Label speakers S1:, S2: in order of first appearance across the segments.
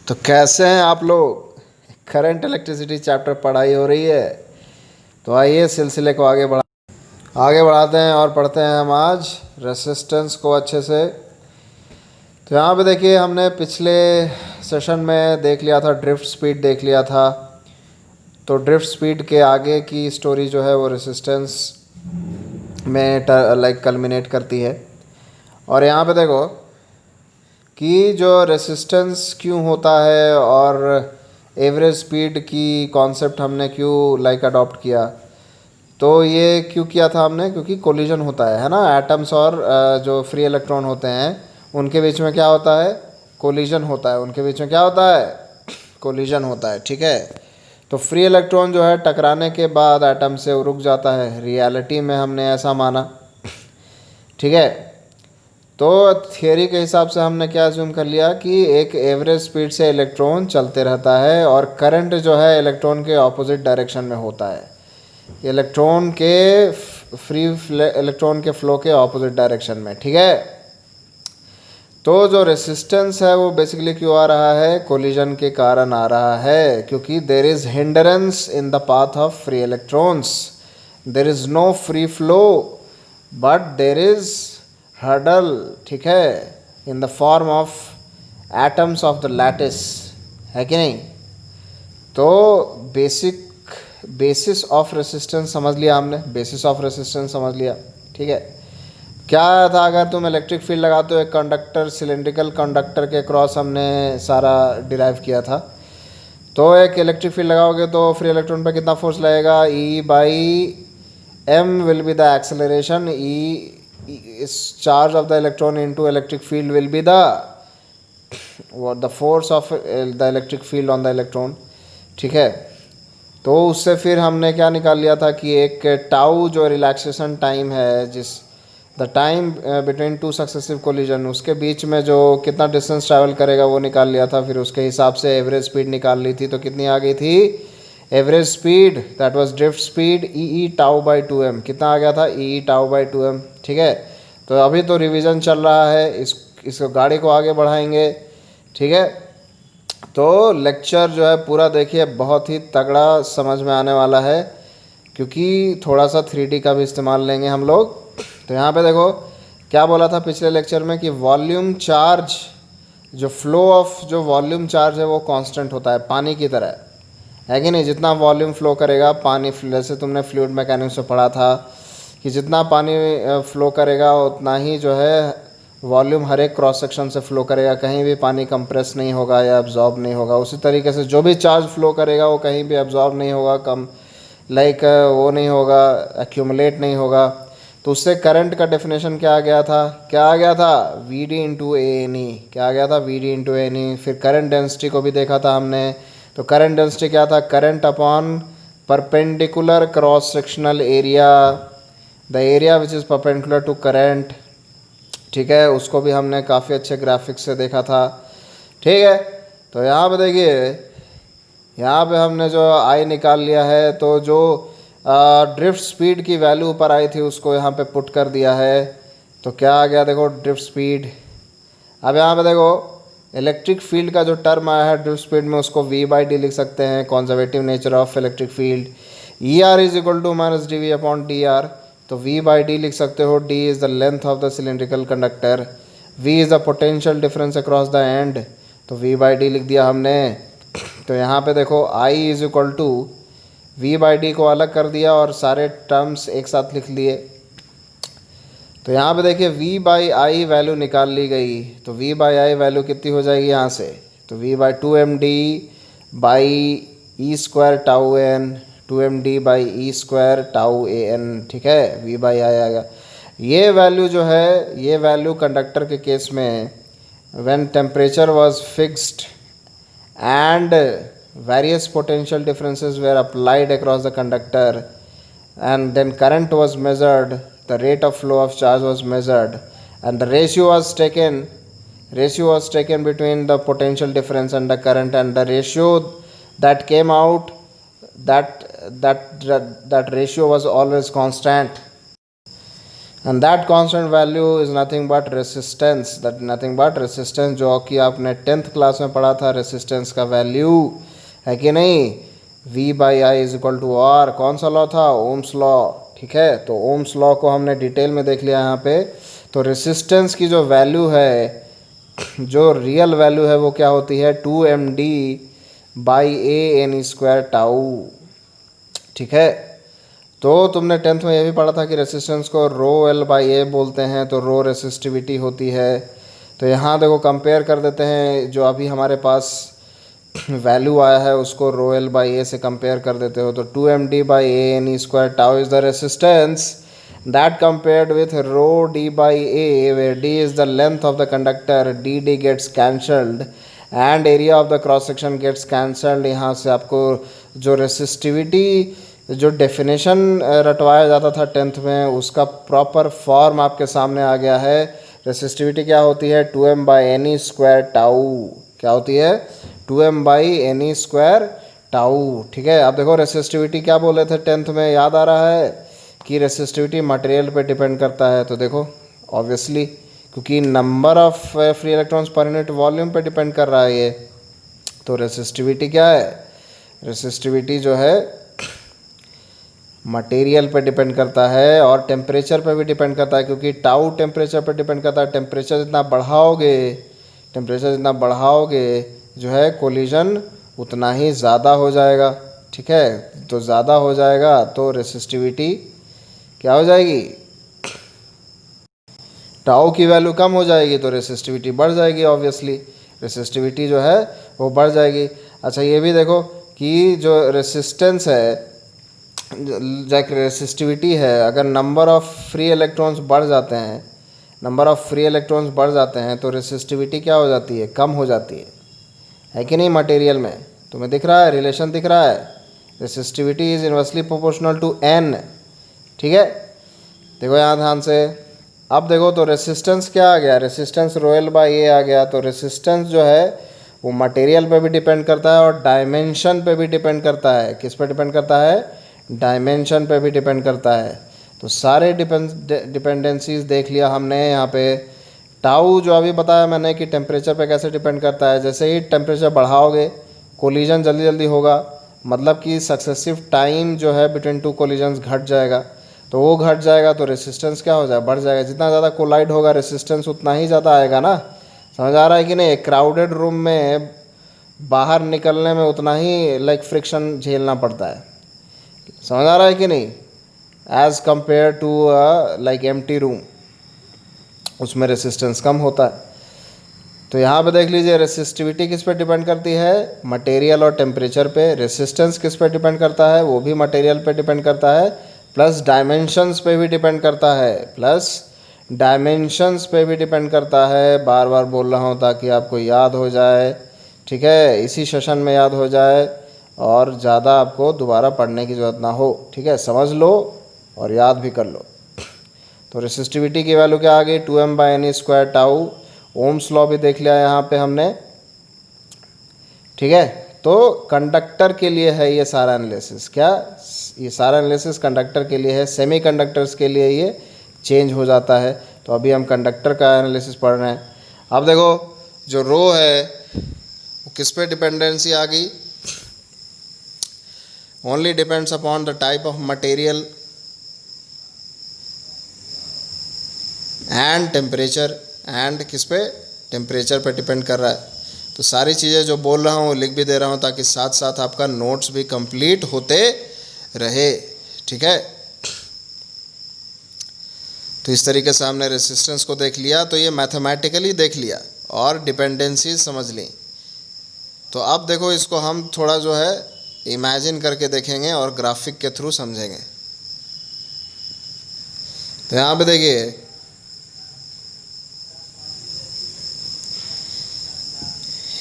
S1: तो कैसे हैं आप लोग। करंट इलेक्ट्रिसिटी चैप्टर पढ़ाई हो रही है, तो आइए सिलसिले को आगे बढ़ाते हैं और पढ़ते हैं हम आज रेसिस्टेंस को अच्छे से। तो यहाँ पे देखिए, हमने पिछले सेशन में देख लिया था, ड्रिफ्ट स्पीड देख लिया था। तो ड्रिफ्ट स्पीड के आगे की स्टोरी जो है वो रेसिस्टेंस में कल्मिनेट करती है। और यहाँ पे देखो कि जो रेसिस्टेंस क्यों होता है और एवरेज स्पीड की कॉन्सेप्ट हमने क्यों अडॉप्ट किया। तो ये क्यों किया था हमने, क्योंकि कोलिजन होता है ना, एटम्स और जो फ्री इलेक्ट्रॉन होते हैं उनके बीच में क्या होता है, कोलिजन होता है। उनके बीच में क्या होता है, कोलिजन होता है। ठीक है, तो फ्री इलेक्ट्रॉन जो है टकराने के बाद एटम से रुक जाता है। रियलिटी में हमने ऐसा माना। ठीक है, तो थियोरी के हिसाब से हमने क्या अज्यूम कर लिया कि एक एवरेज स्पीड से इलेक्ट्रॉन चलते रहता है और करंट जो है इलेक्ट्रॉन के ऑपोजिट डायरेक्शन में होता है। इलेक्ट्रॉन के इलेक्ट्रॉन के फ्लो के ऑपोजिट डायरेक्शन में। ठीक है, तो जो रेसिस्टेंस है वो बेसिकली क्यों आ रहा है, कोलिजन के कारण आ रहा है, क्योंकि there is hindrance in the path of free electrons. There is no free flow but there is hurdle. ठीक है, in the form of atoms of the lattice, है कि नहीं। तो बेसिस ऑफ रेसिस्टेंस समझ लिया हमने, बेसिस ऑफ रेसिस्टेंस समझ लिया। ठीक है, क्या था, अगर तुम इलेक्ट्रिक फील्ड लगाते हो एक कंडक्टर, सिलेंड्रिकल कंडक्टर के क्रॉस हमने सारा डिराइव किया था। तो एक इलेक्ट्रिक फील्ड लगाओगे तो फ्री इलेक्ट्रॉन पर कितना फोर्स लगेगा, E by M will be the acceleration. इस charge of the electron into electric field will be the force of the electric field on the electron. ठीक है, तो उससे फिर हमने क्या निकाल लिया था कि एक टाउ जो रिलैक्सेशन टाइम है, जिस the time between two successive collision, उसके बीच में जो कितना डिस्टेंस ट्रैवल करेगा वो निकाल लिया था। फिर उसके हिसाब से एवरेज स्पीड निकाल ली थी। तो कितनी आ गई थी average speed, that was drift speed, E tau by 2m। कितना आ गया था, ई टाउ बाई 2m। ठीक है, तो अभी तो रिवीजन चल रहा है, इस गाड़ी को आगे बढ़ाएंगे। ठीक है, तो लेक्चर जो है पूरा देखिए, बहुत ही तगड़ा समझ में आने वाला है, क्योंकि थोड़ा सा 3D का भी इस्तेमाल लेंगे हम लोग। तो यहाँ पे देखो क्या बोला था पिछले लेक्चर में कि वॉल्यूम चार्ज, जो फ्लो ऑफ जो वॉल्यूम चार्ज है वो कांस्टेंट होता है, पानी की तरह, है कि नहीं। जितना वॉल्यूम फ्लो करेगा पानी, जैसे तुमने फ्लूइड मैकेनिक्स में पढ़ा था कि जितना पानी फ्लो करेगा उतना ही जो है वॉल्यूम हर एक क्रॉस सेक्शन से फ्लो करेगा, कहीं भी पानी कंप्रेस नहीं होगा या एब्जॉर्ब नहीं होगा। उसी तरीके से जो भी चार्ज फ्लो करेगा वो कहीं भी एब्जॉर्ब नहीं होगा, कम वो नहीं होगा, एक्यूमुलेट नहीं होगा। तो उससे करंट का डेफिनेशन क्या आ गया था, क्या आ गया था, V D into A N E. क्या आ गया था, V D into A N E. फिर करंट डेंसिटी को भी देखा था हमने। तो करंट डेंसिटी क्या था, current upon perpendicular cross sectional area, the area which is perpendicular to current. ठीक है, उसको भी हमने काफ़ी अच्छे ग्राफिक्स से देखा था। ठीक है, तो यहाँ पे देखिए, यहाँ पे हमने जो आई निकाल लिया है, तो जो ड्रिफ्ट स्पीड की वैल्यू ऊपर आई थी उसको यहाँ पे पुट कर दिया है। तो क्या आ गया, देखो ड्रिफ्ट स्पीड। अब यहाँ पे देखो इलेक्ट्रिक फील्ड का जो टर्म आया है ड्रिफ्ट स्पीड में, उसको v बाई डी लिख सकते हैं, conservative nature of electric field. E R is equal to minus D V upon D R. तो v बाई डी लिख सकते हो, d is the length of the cylindrical conductor, v is the potential difference across the end. तो v by D लिख दिया हमने। तो यहाँ पे देखो I is equal to v by D को अलग कर दिया और सारे टर्म्स एक साथ लिख लिए। तो यहाँ पे देखिए v बाई आई वैल्यू निकाल ली गई। तो v बाई आई वैल्यू कितनी हो जाएगी यहाँ से, तो v by 2md by E square tau N, 2md by E square tau A N. ठीक है, v बाई आई आएगा। ये वैल्यू जो है, ये वैल्यू कंडक्टर के केस में when temperature was fixed and various potential differences were applied across the conductor, and then current was measured, the rate of flow of charge was measured, and the ratio was taken between the potential difference and the current, and the ratio that came out, that ratio was always constant. And that constant value is nothing but resistance, that nothing but resistance, जो कि आपने 10th class में पढ़ा था, resistance का value है कि नहीं, V by I is equal to R. कौन सा लॉ था, ओम्स लॉ। ठीक है, तो ओम्स लॉ को हमने डिटेल में देख लिया यहाँ पे। तो रेसिस्टेंस की जो वैल्यू है, जो रियल वैल्यू है वो क्या होती है, 2md by A N square tau. ठीक है, तो तुमने 10th में ये भी पढ़ा था कि रेसिस्टेंस को रो एल बाई ए बोलते हैं, तो रो रेसिस्टिविटी होती है। तो यहाँ देखो कंपेयर कर देते हैं, जो अभी हमारे पास वैल्यू आया है उसको रो एल बाई ए से कंपेयर कर देते हो, तो 2md by A N square tau is the resistance that compared with rho d by a, where d is the length of the conductor, dd gets cancelled and area of the cross section gets cancelled। यहाँ से आपको जो resistivity, जो definition रटवाया जाता था 10th में, उसका proper form आपके सामने आ गया है। रेसिस्टिविटी क्या होती है, 2m by N E square tau. क्या होती है, 2m by N E square tau. ठीक है, अब देखो रेसिस्टिविटी क्या बोले थे 10th में, याद आ रहा है कि रेसिस्टिविटी मटेरियल पे डिपेंड करता है। तो देखो ऑब्वियसली, क्योंकि number of free electrons per unit volume पे डिपेंड कर रहा है ये, तो रेसिस्टिविटी क्या है, रेसिस्टिविटी जो है मटेरियल पे डिपेंड करता है और टेम्परेचर पे भी डिपेंड करता है, क्योंकि टाउ टेम्परेचर पे डिपेंड करता है। टेम्परेचर जितना बढ़ाओगे, टेम्परेचर जितना बढ़ाओगे जो है कोलिजन उतना ही ज़्यादा हो जाएगा। ठीक है, तो ज़्यादा हो जाएगा तो रेसिस्टिविटी क्या हो जाएगी, टाउ की वैल्यू कम हो जाएगी तो रेसिस्टिविटी बढ़ जाएगी। ऑब्वियसली रेसिस्टिविटी जो है वो बढ़ जाएगी। अच्छा ये भी देखो कि जो रेसिस्टेंस है, जो रेसिस्टिविटी है, अगर नंबर ऑफ़ फ्री इलेक्ट्रॉन्स बढ़ जाते हैं, नंबर ऑफ़ फ्री इलेक्ट्रॉन्स बढ़ जाते हैं तो रेसिस्टिविटी क्या हो जाती है, कम हो जाती है कि नहीं। मटेरियल में तुम्हें दिख रहा है, रिलेशन दिख रहा है, resistivity is inversely proportional to n। ठीक है, देखो यहाँ ध्यान से। अब देखो तो रेसिस्टेंस क्या आ गया, रेसिस्टेंस रोयल बाई ए आ गया। तो रेसिस्टेंस जो है वो मटेरियल पे भी डिपेंड करता है और डायमेंशन पे भी डिपेंड करता है। किस पे डिपेंड करता है, डायमेंशन पे भी डिपेंड करता है। तो सारे डिपेंडेंसीज देख लिया हमने यहाँ पे। टाउ जो अभी बताया मैंने कि टेम्परेचर पे कैसे डिपेंड करता है, जैसे ही टेम्परेचर बढ़ाओगे कोलिजन जल्दी जल्दी होगा, मतलब कि सक्सेसिव टाइम जो है बिटवीन टू कोलिजन्स घट जाएगा। तो वो घट जाएगा तो रेसिस्टेंस क्या हो जाए, बढ़ जाएगा। जितना ज़्यादा कोलाइड होगा रेसिस्टेंस उतना ही ज़्यादा आएगा ना। समझ आ रहा है कि नहीं। एक क्राउडेड रूम में बाहर निकलने में उतना ही फ्रिक्शन झेलना पड़ता है। समझ आ रहा है कि नहीं, as compare to empty room, उसमें रेसिस्टेंस कम होता है। तो यहाँ पे देख लीजिए रेसिस्टिविटी किस पे डिपेंड करती है, मटेरियल और टेम्परेचर पे। रेसिस्टेंस किस पे डिपेंड करता है, वो भी मटेरियल पे डिपेंड करता है, प्लस डायमेंशंस पे भी डिपेंड करता है, प्लस डायमेंशंस पे भी डिपेंड करता है। बार बार बोल रहा हूँ ताकि आपको याद हो जाए। ठीक है, इसी सेशन में याद हो जाए और ज़्यादा आपको दोबारा पढ़ने की ज़रूरत ना हो। ठीक है, समझ लो और याद भी कर लो। तो रेसिस्टिविटी की वैल्यू क्या आ गई, 2m by N square tau. Ohm's law भी देख लिया यहाँ पे हमने। ठीक है, तो कंडक्टर के लिए है ये सारा एनालिसिस। क्या, ये सारा एनालिसिस कंडक्टर के लिए है। सेमी कंडक्टर्स के लिए ये चेंज हो जाता है। तो अभी हम कंडक्टर का एनालिसिस पढ़ रहे हैं। अब देखो जो रो है वो किस पे डिपेंडेंसी आ गई, only depends upon the type of material and temperature. And किस पे, टेम्परेचर पे डिपेंड कर रहा है। तो सारी चीज़ें जो बोल रहा हूँ लिख भी दे रहा हूँ ताकि साथ साथ आपका नोट्स भी कंप्लीट होते रहे। ठीक है, तो इस तरीके से हमने रेसिस्टेंस को देख लिया, तो ये मैथमेटिकली देख लिया और डिपेंडेंसी समझ ली। तो अब देखो इसको हम थोड़ा जो है इमेजिन करके देखेंगे और ग्राफिक के थ्रू समझेंगे। तो यहाँ पे देखिए,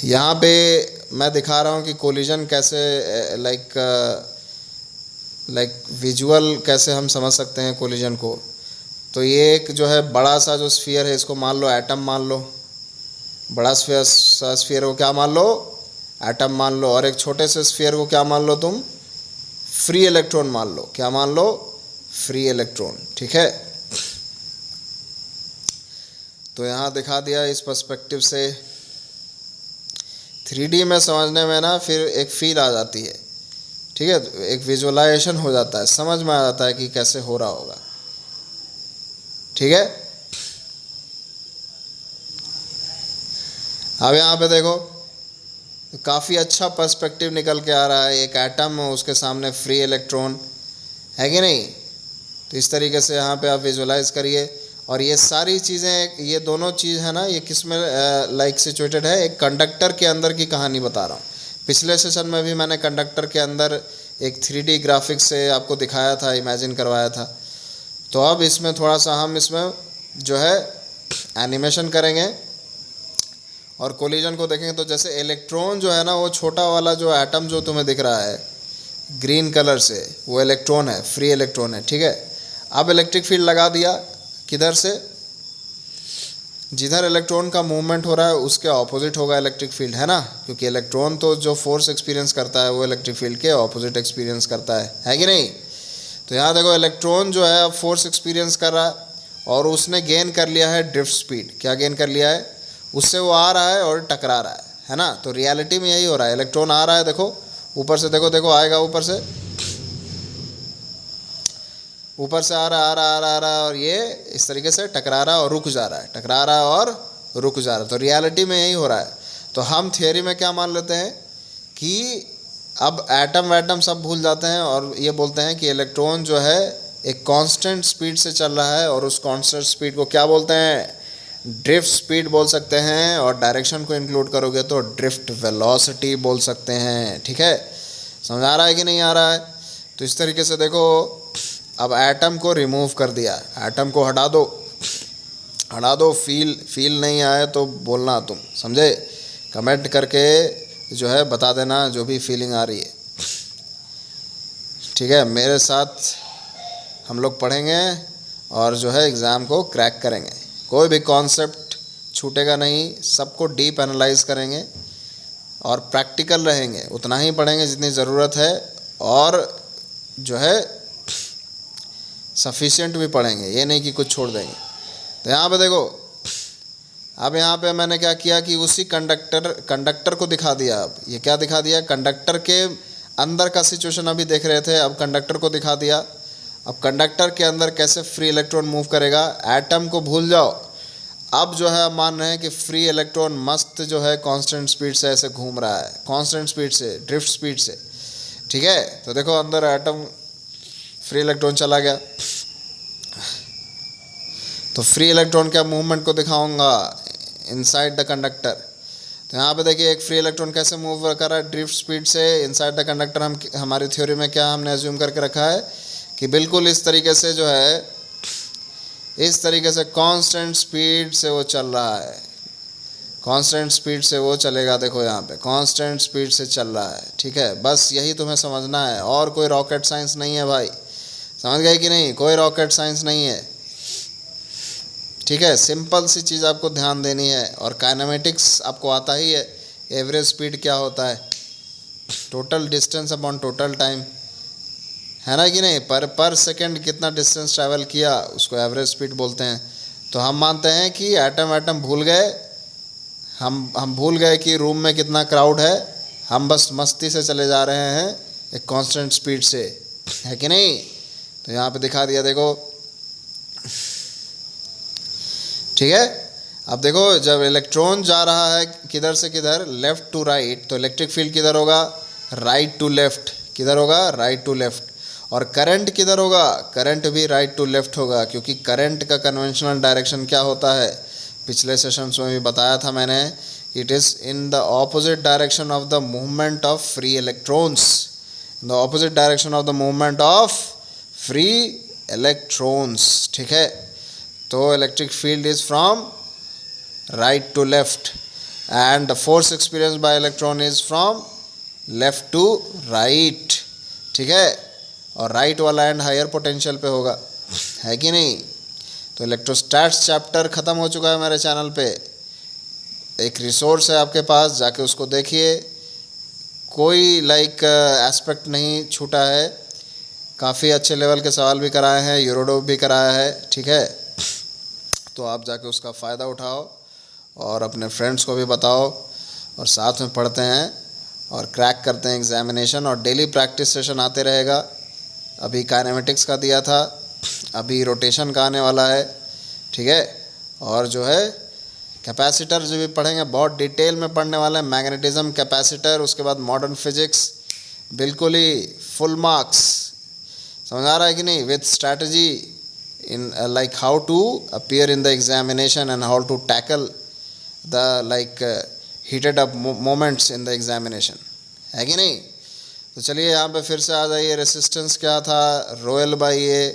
S1: यहाँ पे मैं दिखा रहा हूँ कि कोलिजन कैसे विजुअल कैसे हम समझ सकते हैं कोलिजन को। तो ये एक जो है बड़ा सा जो स्फीयर है, इसको मान लो एटम मान लो। बड़ा स्फीयर को क्या मान लो, एटम मान लो। और एक छोटे से स्फीयर को क्या मान लो तुम, फ्री इलेक्ट्रॉन मान लो। क्या मान लो, फ्री इलेक्ट्रॉन। ठीक है, तो यहाँ दिखा दिया इस पर्सपेक्टिव से। 3D में समझने में ना फिर एक फील आ जाती है, ठीक है, एक विजुअलाइजेशन हो जाता है, समझ में आ जाता है कि कैसे हो रहा होगा, ठीक है। अब यहाँ पे देखो काफ़ी अच्छा पर्सपेक्टिव निकल के आ रहा है। एक एटम, उसके सामने फ्री इलेक्ट्रॉन, है कि नहीं। तो इस तरीके से यहाँ पे आप विजुअलाइज करिए। और ये सारी चीज़ें, ये दोनों चीज़ है ना, ये किस में लाइक सिचुएटेड है, एक कंडक्टर के अंदर की कहानी बता रहा हूँ। पिछले सेशन में भी मैंने कंडक्टर के अंदर एक 3D ग्राफिक्स से आपको दिखाया था, इमेजिन करवाया था। तो अब इसमें थोड़ा सा हम इसमें जो है एनिमेशन करेंगे और कोलिजन को देखेंगे। तो जैसे इलेक्ट्रॉन जो है ना, वो छोटा वाला जो एटम जो तुम्हें दिख रहा है ग्रीन कलर से, वो इलेक्ट्रॉन है, फ्री इलेक्ट्रॉन है, ठीक है। अब इलेक्ट्रिक फील्ड लगा दिया, किधर से, जिधर इलेक्ट्रॉन का मूवमेंट हो रहा है उसके ऑपोजिट होगा इलेक्ट्रिक फील्ड, है ना, क्योंकि इलेक्ट्रॉन तो जो फोर्स एक्सपीरियंस करता है वो इलेक्ट्रिक फील्ड के ऑपोजिट एक्सपीरियंस करता है कि नहीं। तो यहाँ देखो इलेक्ट्रॉन जो है अब फोर्स एक्सपीरियंस कर रहा है और उसने गेन कर लिया है ड्रिफ्ट स्पीड। क्या गेन कर लिया है, उससे वो आ रहा है और टकरा रहा है ना। तो रियलिटी में यही हो रहा है, इलेक्ट्रॉन आ रहा है, देखो ऊपर से, देखो देखो आएगा ऊपर से, ऊपर से आ रहा और ये इस तरीके से टकरा रहा है और रुक जा रहा है, टकरा रहा है और रुक जा रहा है। तो रियलिटी में यही हो रहा है। तो हम थियोरी में क्या मान लेते हैं कि अब एटम वैटम सब भूल जाते हैं और ये बोलते हैं कि इलेक्ट्रॉन जो है एक कांस्टेंट स्पीड से चल रहा है और उस कांस्टेंट स्पीड को क्या बोलते हैं, ड्रिफ्ट स्पीड बोल सकते हैं। और डायरेक्शन को इंक्लूड करोगे तो ड्रिफ्ट वेलोसिटी बोल सकते हैं, ठीक है। समझ आ रहा है कि नहीं आ रहा है। तो इस तरीके से देखो, अब एटम को रिमूव कर दिया, एटम को हटा दो, हटा दो। फील नहीं आए तो बोलना, तुम समझे, कमेंट करके जो है बता देना जो भी फीलिंग आ रही है, ठीक है। मेरे साथ हम लोग पढ़ेंगे और जो है एग्ज़ाम को क्रैक करेंगे। कोई भी कॉन्सेप्ट छूटेगा नहीं, सबको डीप एनालाइज करेंगे और प्रैक्टिकल रहेंगे। उतना ही पढ़ेंगे जितनी ज़रूरत है और जो है सफिशिएंट भी पढ़ेंगे, ये नहीं कि कुछ छोड़ देंगे। तो यहाँ पे देखो, अब यहाँ पे मैंने क्या किया कि उसी कंडक्टर को दिखा दिया। अब ये क्या दिखा दिया, कंडक्टर के अंदर का सिचुएशन अभी देख रहे थे, अब कंडक्टर को दिखा दिया। अब कंडक्टर के अंदर कैसे फ्री इलेक्ट्रॉन मूव करेगा, एटम को भूल जाओ। अब जो है मान रहे हैं कि फ्री इलेक्ट्रॉन मस्त जो है कांस्टेंट स्पीड से ऐसे घूम रहा है, कांस्टेंट स्पीड से, ड्रिफ्ट स्पीड से, ठीक है। तो देखो अंदर एटम, फ्री इलेक्ट्रॉन चला गया। तो फ्री इलेक्ट्रॉन क्या मूवमेंट को दिखाऊंगा इनसाइड द कंडक्टर। तो यहाँ पे देखिए एक फ्री इलेक्ट्रॉन कैसे मूव कर रहा है ड्रिफ्ट स्पीड से इनसाइड द कंडक्टर। हम हमारी थ्योरी में क्या हमने एज्यूम करके रखा है कि बिल्कुल इस तरीके से जो है, इस तरीके से कांस्टेंट स्पीड से वो चल रहा है, कांस्टेंट स्पीड से वो चलेगा। देखो यहाँ पे कांस्टेंट स्पीड से चल रहा है, ठीक है। बस यही तुम्हें समझना है और कोई रॉकेट साइंस नहीं है भाई, समझ गए कि नहीं, कोई रॉकेट साइंस नहीं है, ठीक है। सिंपल सी चीज़ आपको ध्यान देनी है। और काइनेमेटिक्स आपको आता ही है, एवरेज स्पीड क्या होता है, total distance upon total time, है ना कि नहीं। पर सेकंड कितना डिस्टेंस ट्रैवल किया उसको एवरेज स्पीड बोलते हैं। तो हम मानते हैं कि एटम भूल गए, हम भूल गए कि रूम में कितना क्राउड है, हम बस मस्ती से चले जा रहे हैं एक कांस्टेंट स्पीड से, है कि नहीं। तो यहाँ पे दिखा दिया, देखो, ठीक है। अब देखो जब इलेक्ट्रॉन जा रहा है किधर से किधर, लेफ़्ट टू राइट, तो इलेक्ट्रिक फील्ड किधर होगा, राइट टू लेफ़्ट, किधर होगा, राइट टू लेफ़्ट। और करंट किधर होगा, करंट भी राइट टू लेफ़्ट होगा, क्योंकि करंट का कन्वेंशनल डायरेक्शन क्या होता है, पिछले सेशंस में भी बताया था मैंने, it is in the opposite direction of the movement of free electrons, in the opposite direction of the movement of free electrons, ठीक है। तो electric field is from right to left and the force experience by electron is from left to right, ठीक है। और right वाला and higher potential पे होगा, है कि नहीं। तो इलेक्ट्रोस्टैट्स चैप्टर ख़त्म हो चुका है मेरे चैनल पे, एक रिसोर्स है आपके पास, जाके उसको देखिए। कोई एस्पेक्ट नहीं छूटा है, काफ़ी अच्छे लेवल के सवाल भी कराए हैं, यूरोडो भी कराया है, ठीक है। तो आप जाके उसका फ़ायदा उठाओ और अपने फ्रेंड्स को भी बताओ और साथ में पढ़ते हैं और क्रैक करते हैं एग्ज़ामिनेशन। और डेली प्रैक्टिस सेशन आते रहेगा। अभी काइनेमेटिक्स का दिया था, अभी रोटेशन का आने वाला है, ठीक है। और जो है कैपेसिटर जो भी पढ़ेंगे बहुत डिटेल में पढ़ने वाला है, मैग्नेटिज्म, कैपेसिटर, उसके बाद मॉडर्न फिजिक्स, बिल्कुल ही फुल मार्क्स। समझ आ रहा है कि नहीं? With strategy in like how to appear in the examination and how to tackle the like heated up moments in the examination, है कि नहीं? तो चलिए यहाँ पे फिर से आ जाइए। रेसिस्टेंस क्या था? Royal by A.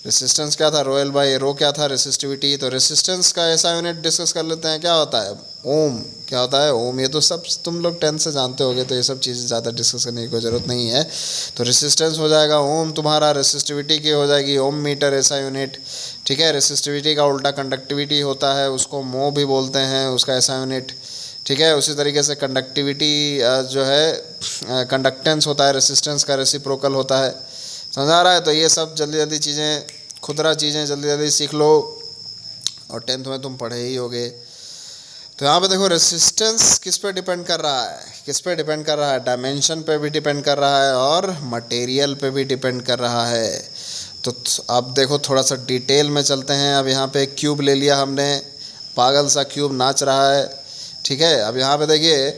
S1: रेसिस्टेंस क्या था? रोयल बाई ए। रो क्या था? रेसिस्टिविटी। तो रेसिस्टेंस का ऐसा यूनिट डिस्कस कर लेते हैं। क्या होता है? ओम। क्या होता है? ओम। ये तो सब तुम लोग 10th से जानते होगे, तो ये सब चीज़ें ज़्यादा डिस्कस करने की कोई ज़रूरत नहीं है। तो रेसिस्टेंस हो जाएगा ओम तुम्हारा, रेसिस्टिविटी की हो जाएगी ओम मीटर, ऐसा यूनिट, ठीक है। रेसिस्टिविटी का उल्टा कंडक्टिविटी होता है, उसको मो भी बोलते हैं, उसका ऐसा यूनिट, ठीक है। उसी तरीके से कंडक्टिविटी जो है कंडक्टेंस होता है, रेसिस्टेंस का रेसिप्रोकल होता है। समझ आ रहा है? तो ये सब जल्दी जल्दी चीज़ें, खुदरा चीज़ें जल्दी जल्दी सीख लो और 10th में तुम पढ़े ही होगे। तो यहाँ पे देखो रेसिस्टेंस किस पे डिपेंड कर रहा है? किस पे डिपेंड कर रहा है? डायमेंशन पे भी डिपेंड कर रहा है और मटेरियल पे भी डिपेंड कर रहा है। तो अब देखो थोड़ा सा डिटेल में चलते हैं। अब यहाँ पे क्यूब ले लिया हमने, पागल सा क्यूब नाच रहा है, ठीक है। अब यहाँ पे देखिए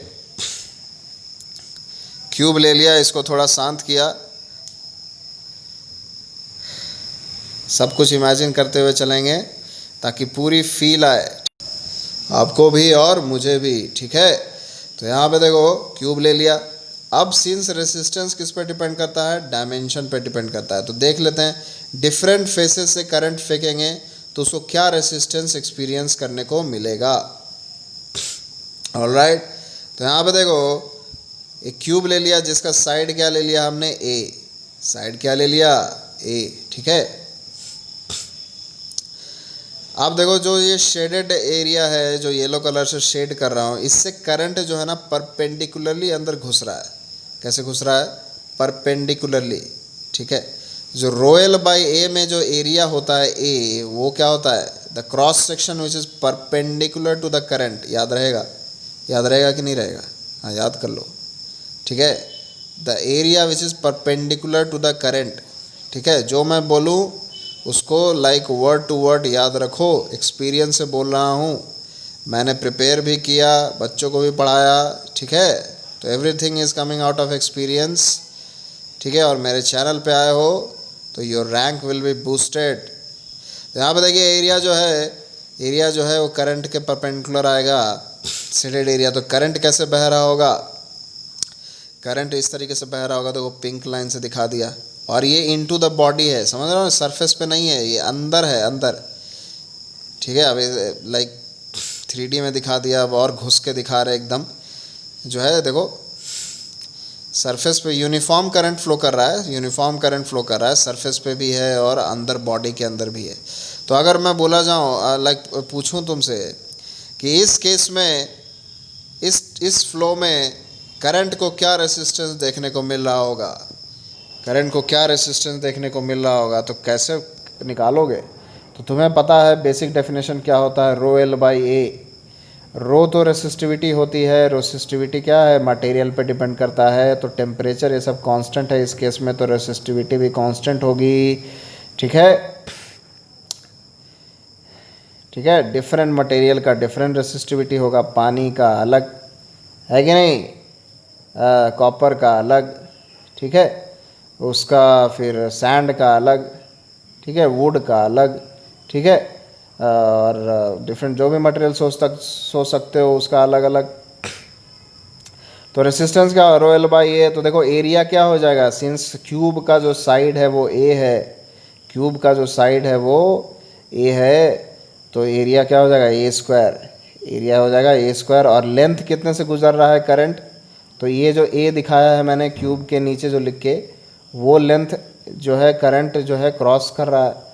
S1: क्यूब ले लिया, इसको थोड़ा शांत किया, सब कुछ इमेजिन करते हुए चलेंगे ताकि पूरी फील आए आपको भी और मुझे भी, ठीक है। तो यहाँ पे देखो क्यूब ले लिया। अब सिंस रेसिस्टेंस किस पे डिपेंड करता है? डायमेंशन पे डिपेंड करता है। तो देख लेते हैं, डिफरेंट फेसेस से करंट फेंकेंगे तो उसको क्या रेसिस्टेंस एक्सपीरियंस करने को मिलेगा। ऑलराइट, तो यहाँ पे देखो एक क्यूब ले लिया जिसका साइड क्या ले लिया हमने? ए। साइड क्या ले लिया? ए, ठीक है। आप देखो जो ये शेडेड एरिया है, जो येलो कलर से शेड कर रहा हूँ, इससे करंट जो है ना परपेंडिकुलरली अंदर घुस रहा है। कैसे घुस रहा है? परपेंडिकुलरली, ठीक है। जो रोयल बाई ए में जो एरिया होता है ए, वो क्या होता है? The cross section which is perpendicular to the current. याद रहेगा? याद रहेगा कि नहीं रहेगा? हाँ, याद कर लो, ठीक है। The area which is perpendicular to the current, ठीक है। जो मैं बोलूँ उसको लाइक वर्ड टू वर्ड याद रखो। एक्सपीरियंस से बोल रहा हूँ, मैंने प्रिपेयर भी किया, बच्चों को भी पढ़ाया, ठीक है। तो everything is coming out of experience, ठीक है। और मेरे चैनल पे आए हो तो your rank will be boosted. तो यहाँ पे देखिए एरिया जो है वो करंट के परपेंडिकुलर आएगा, शेडेड एरिया। तो करंट कैसे बह रहा होगा? करंट इस तरीके से बह रहा होगा, तो वो पिंक लाइन से दिखा दिया। और ये इनटू द बॉडी है, समझ रहे हो? सरफेस पे नहीं है, ये अंदर है, अंदर, ठीक है। अब लाइक 3D में दिखा दिया, अब और घुस के दिखा रहे एकदम। जो है देखो सरफेस पे यूनिफॉर्म करंट फ्लो कर रहा है, यूनिफॉर्म करंट फ्लो कर रहा है, सरफेस पे भी है और अंदर बॉडी के अंदर भी है। तो अगर मैं बोला जाऊँ लाइक पूछूँ तुमसे कि इस केस में इस फ्लो में करंट को क्या रेसिस्टेंस देखने को मिल रहा होगा? करंट को क्या रेसिस्टेंस देखने को मिल रहा होगा? तो कैसे निकालोगे? तो तुम्हें पता है बेसिक डेफिनेशन क्या होता है? रो एल बाई ए। रो तो रेसिस्टिविटी होती है, रेसिस्टिविटी क्या है? मटेरियल पे डिपेंड करता है। तो टेम्परेचर ये सब कांस्टेंट है इस केस में, तो रेसिस्टिविटी भी कांस्टेंट होगी, ठीक है। ठीक है, डिफरेंट मटेरियल का डिफरेंट रेसिस्टिविटी होगा। पानी का अलग है कि नहीं, कॉपर का अलग, ठीक है, उसका फिर सैंड का अलग, ठीक है, वुड का अलग, ठीक है, और डिफरेंट जो भी मटेरियल सोच सकते हो उसका अलग अलग। तो रेसिस्टेंस क्या रो एल बाई ए। तो देखो एरिया क्या हो जाएगा? सिंस क्यूब का जो साइड है वो ए है, क्यूब का जो साइड है वो ए है, तो एरिया क्या हो जाएगा? ए स्क्वायर। एरिया हो जाएगा ए स्क्वायर। और लेंथ कितने से गुजर रहा है करंट? तो ये जो ए दिखाया है मैंने क्यूब के नीचे जो लिख के, वो लेंथ जो है करंट जो है क्रॉस कर रहा है।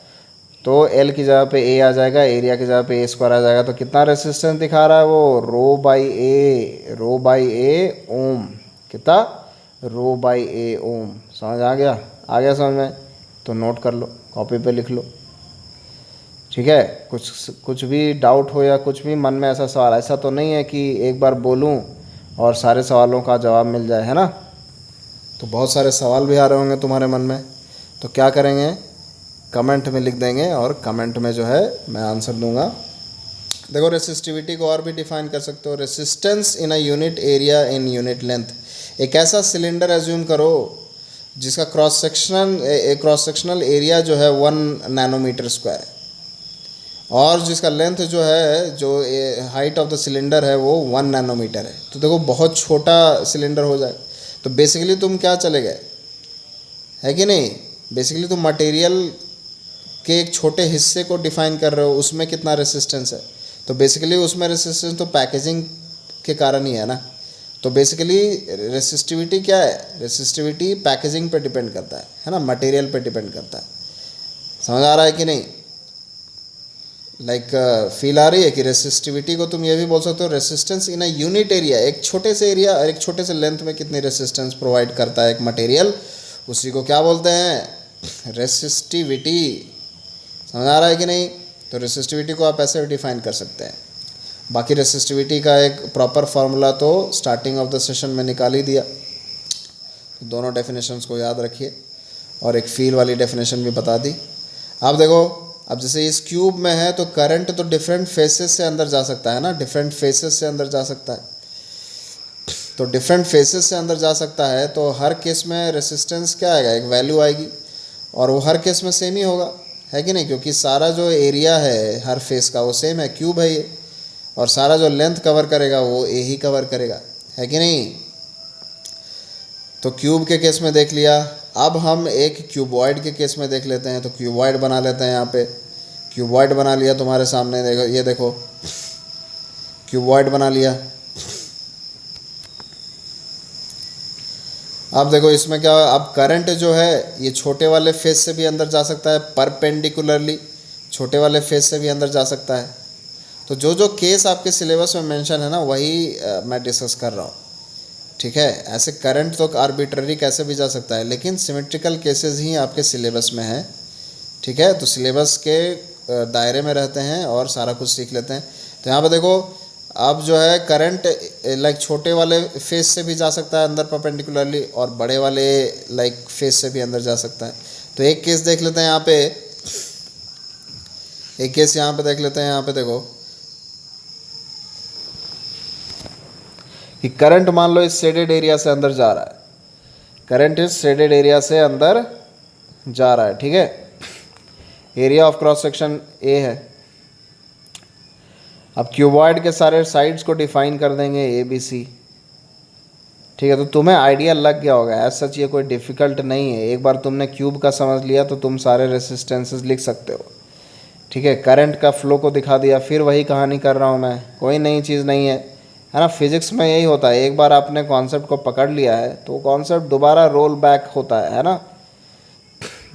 S1: तो एल की जगह पे ए आ जाएगा, एरिया की जगह पे ए स्क्वायर आ जाएगा। तो कितना रेसिस्टेंस दिखा रहा है वो? रो बाई ए, रो बाई ए ओम। कितना? रो बाई ए ओम। समझ आ गया? आ गया समझ में? तो नोट कर लो, कॉपी पे लिख लो, ठीक है, कुछ भी डाउट हो या कुछ भी मन में ऐसा सवाल, ऐसा तो नहीं है कि एक बार बोलूं और सारे सवालों का जवाब मिल जाए, है ना। तो बहुत सारे सवाल भी आ रहे होंगे तुम्हारे मन में, तो क्या करेंगे, कमेंट में लिख देंगे और कमेंट में जो है मैं आंसर दूंगा। देखो रेसिस्टिविटी को और भी डिफाइन कर सकते हो, resistance in a unit area in unit length. एक ऐसा सिलेंडर एज्यूम करो जिसका क्रॉस सेक्शनल एरिया जो है 1 नैनोमीटर स्क्वायर है, और जिसका लेंथ जो है, जो हाइट ऑफ द सिलेंडर है वो 1 नैनोमीटर है। तो देखो बहुत छोटा सिलेंडर हो जाए, तो बेसिकली तुम क्या चले गए, है कि नहीं, बेसिकली तुम मटेरियल के एक छोटे हिस्से को डिफाइन कर रहे हो, उसमें कितना रेसिस्टेंस है। तो बेसिकली उसमें रेसिस्टेंस तो पैकेजिंग के कारण ही है ना। तो बेसिकली रेसिस्टिविटी क्या है, रेसिस्टिविटी पैकेजिंग पे डिपेंड करता है ना, मटेरियल पे डिपेंड करता है। समझ आ रहा है कि नहीं, फील आ रही है कि रेसिस्टिविटी को तुम ये भी बोल सकते हो resistance in a unit area, एक छोटे से एरिया और एक छोटे से लेंथ में कितनी रेसिस्टेंस प्रोवाइड करता है एक मटेरियल, उसी को क्या बोलते हैं, रेसिस्टिविटी। समझ आ रहा है कि नहीं। तो रेसिस्टिविटी को आप ऐसे डिफाइन कर सकते हैं। बाकी रेसिस्टिविटी का एक प्रॉपर फार्मूला तो स्टार्टिंग ऑफ द सेशन में निकाल ही दिया, तो दोनों डेफिनेशंस को याद रखिए और एक फील वाली डेफिनेशन भी बता दी। अब देखो, अब जैसे इस क्यूब में है तो करंट तो डिफरेंट फेसेस से अंदर जा सकता है ना, डिफरेंट फेसेस से अंदर जा सकता है। तो डिफरेंट फेसेस से अंदर जा सकता है तो हर केस में रेसिस्टेंस क्या आएगा, एक वैल्यू आएगी, और वो हर केस में सेम ही होगा, है कि नहीं, क्योंकि सारा जो एरिया है हर फेस का वो सेम है, क्यूब है ये, और सारा जो लेंथ कवर करेगा वो ए ही कवर करेगा, है कि नहीं। तो क्यूब के केस में देख लिया। अब हम एक क्यूबॉइड के केस में देख लेते हैं। तो क्यूबॉइड बना लेते हैं, यहाँ पे क्यूबॉइड बना लिया तुम्हारे सामने, देखो ये देखो क्यूबॉइड बना लिया। अब देखो इसमें क्या, अब करंट जो है ये छोटे वाले फेस से भी अंदर जा सकता है, परपेंडिकुलरली छोटे वाले फेस से भी अंदर जा सकता है। तो जो जो केस आपके सिलेबस में मेंशन है ना वही मैं डिस्कस कर रहा हूँ, ठीक है। ऐसे करंट तो आर्बिट्ररी कैसे भी जा सकता है, लेकिन सिमेट्रिकल केसेस ही आपके सिलेबस में है, ठीक है। तो सिलेबस के दायरे में रहते हैं और सारा कुछ सीख लेते हैं। तो यहाँ पे देखो, अब जो है करंट छोटे वाले फेस से भी जा सकता है अंदर परपेंडिकुलरली, और बड़े वाले फेस से भी अंदर जा सकता है। तो एक केस देख लेते हैं यहाँ पे, एक केस यहाँ पे देख लेते हैं। यहाँ पे देखो कि करंट मान लो इस शेडेड एरिया से अंदर जा रहा है, करंट इस शेडेड एरिया से अंदर जा रहा है, ठीक है। Area of cross section A है। अब क्यूबॉइड के सारे साइड्स को डिफाइन कर देंगे ए बी सी, ठीक है। तो तुम्हें आइडिया लग गया होगा, एज सच ये कोई डिफ़िकल्ट नहीं है। एक बार तुमने क्यूब का समझ लिया तो तुम सारे रेसिस्टेंसेस लिख सकते हो, ठीक है। करंट का फ्लो को दिखा दिया, फिर वही कहानी कर रहा हूँ मैं, कोई नई चीज़ नहीं है ना। फिजिक्स में यही होता है, एक बार आपने कॉन्सेप्ट को पकड़ लिया है तो कॉन्सेप्ट दोबारा रोल बैक होता है ना,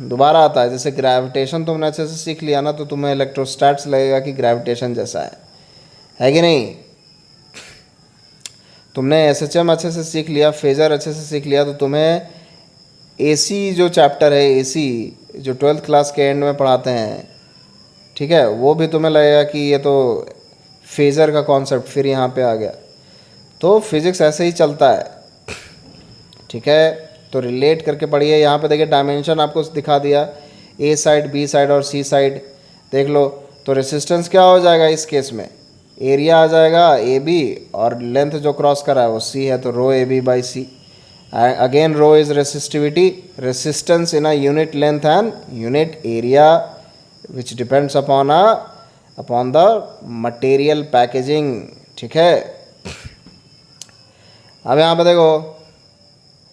S1: दोबारा आता है। जैसे ग्रेविटेशन तुमने अच्छे से सीख लिया ना तो तुम्हें इलेक्ट्रोस्टैट्स लगेगा कि ग्रेविटेशन जैसा है कि नहीं। तुमने एसएचएम अच्छे से सीख लिया, फेजर अच्छे से सीख लिया, तो तुम्हें एसी जो चैप्टर है, एसी जो 12th क्लास के एंड में पढ़ाते हैं, ठीक है, वो भी तुम्हें लगेगा कि ये तो फेज़र का कॉन्सेप्ट फिर यहाँ पे आ गया। तो फिज़िक्स ऐसे ही चलता है, ठीक है। तो रिलेट करके पढ़िए। यहाँ पे देखिए डायमेंशन आपको दिखा दिया, ए साइड, बी साइड और सी साइड देख लो। तो रेसिस्टेंस क्या हो जाएगा इस केस में, एरिया आ जाएगा ए बी, और लेंथ जो क्रॉस करा है वो सी है, तो rho A B by C. Again rho is resistivity, resistance in a unit length and unit area which depends upon the material packaging, ठीक है। अब यहाँ पे देखो,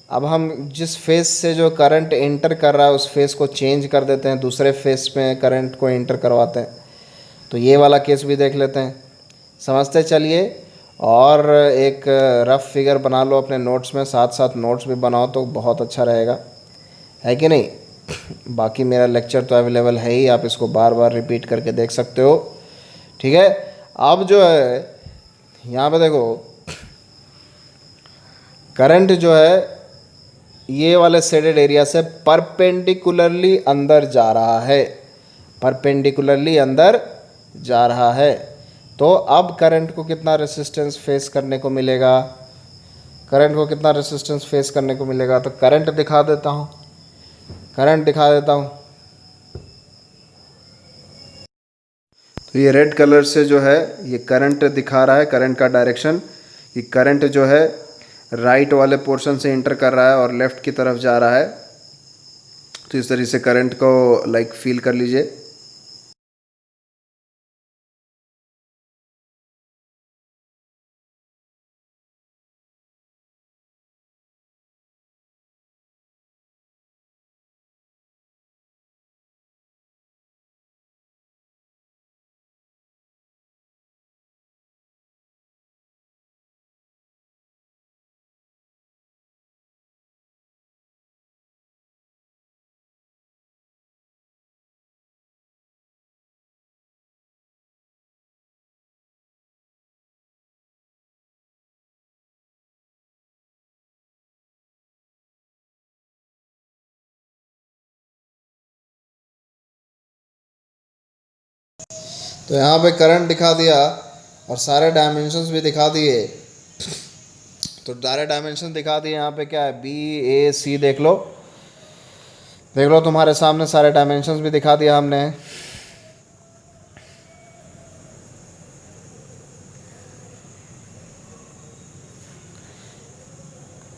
S1: अब हम जिस फेस से जो करंट एंटर कर रहा है उस फेस को चेंज कर देते हैं, दूसरे फेस में करंट को एंटर करवाते हैं। तो ये वाला केस भी देख लेते हैं, समझते चलिए। और एक रफ फिगर बना लो अपने नोट्स में, साथ साथ नोट्स भी बनाओ तो बहुत अच्छा रहेगा, है कि नहीं। बाकी मेरा लेक्चर तो अवेलेबल है ही, आप इसको बार बार रिपीट करके देख सकते हो, ठीक है। अब जो है यहाँ पे देखो, करंट जो है ये वाले शेडेड एरिया से परपेंडिकुलरली अंदर जा रहा है, परपेंडिकुलरली अंदर जा रहा है। तो अब करंट को कितना रेसिस्टेंस फेस करने को मिलेगा, करंट को कितना रेसिस्टेंस फेस करने को मिलेगा? तो करंट दिखा देता हूँ, करंट दिखा देता हूँ। तो ये रेड कलर से जो है ये करंट दिखा रहा है, करंट का डायरेक्शन। ये करंट जो है राइट वाले पोर्शन से इंटर कर रहा है और लेफ़्ट की तरफ जा रहा है। तो इस तरीके से करंट को लाइक फील कर लीजिए। तो यहाँ पे करंट दिखा दिया और सारे डायमेंशंस भी दिखा दिए। तो सारे डायमेंशन दिखा दिए। यहाँ पे क्या है, बी ए सी देख लो, देख लो तुम्हारे सामने सारे डायमेंशंस भी दिखा दिया हमने।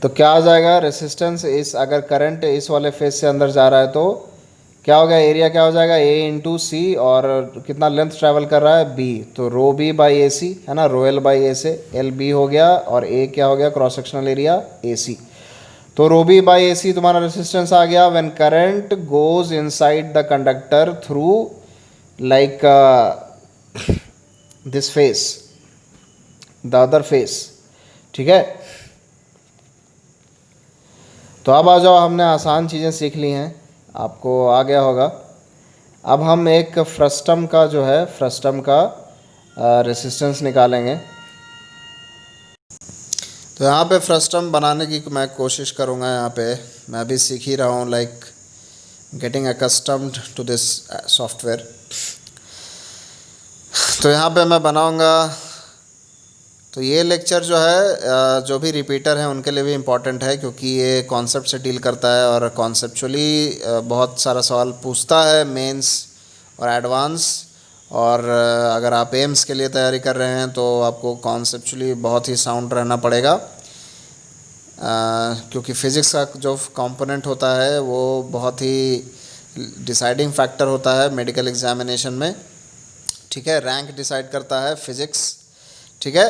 S1: तो क्या आ जाएगा, रेसिस्टेंस इस, अगर करंट इस वाले फेज से अंदर जा रहा है तो क्या हो गया, एरिया क्या हो जाएगा, ए इंटू सी, और कितना लेंथ ट्रैवल कर रहा है, बी, तो रो बी बाई ए सी है ना, रो एल बाई ए से एल बी हो गया, और ए क्या हो गया, क्रॉस सेक्शनल एरिया ए सी। तो रो बी बाई ए सी तुम्हारा रेसिस्टेंस आ गया when current goes inside the conductor through like this face, the other face. ठीक है, तो अब आ जाओ, हमने आसान चीज़ें सीख ली हैं, आपको आ गया होगा। अब हम एक फ्रस्टम का जो है, फ्रस्टम का रेसिस्टेंस निकालेंगे। तो यहाँ पे फ्रस्टम बनाने की मैं कोशिश करूँगा। यहाँ पे मैं भी सीख ही रहा हूँ, like getting accustomed to this software. तो यहाँ पे मैं बनाऊँगा। तो ये लेक्चर जो है जो भी रिपीटर हैं उनके लिए भी इम्पॉर्टेंट है, क्योंकि ये कॉन्सेप्ट से डील करता है और कॉन्सेप्चुअली बहुत सारा सवाल पूछता है, मेंस और एडवांस। और अगर आप एम्स के लिए तैयारी कर रहे हैं तो आपको कॉन्सेप्चुअली बहुत ही साउंड रहना पड़ेगा, क्योंकि फ़िज़िक्स का जो कंपोनेंट होता है वो बहुत ही डिसाइडिंग फैक्टर होता है मेडिकल एग्जामिनेशन में। ठीक है, रैंक डिसाइड करता है फ़िज़िक्स। ठीक है,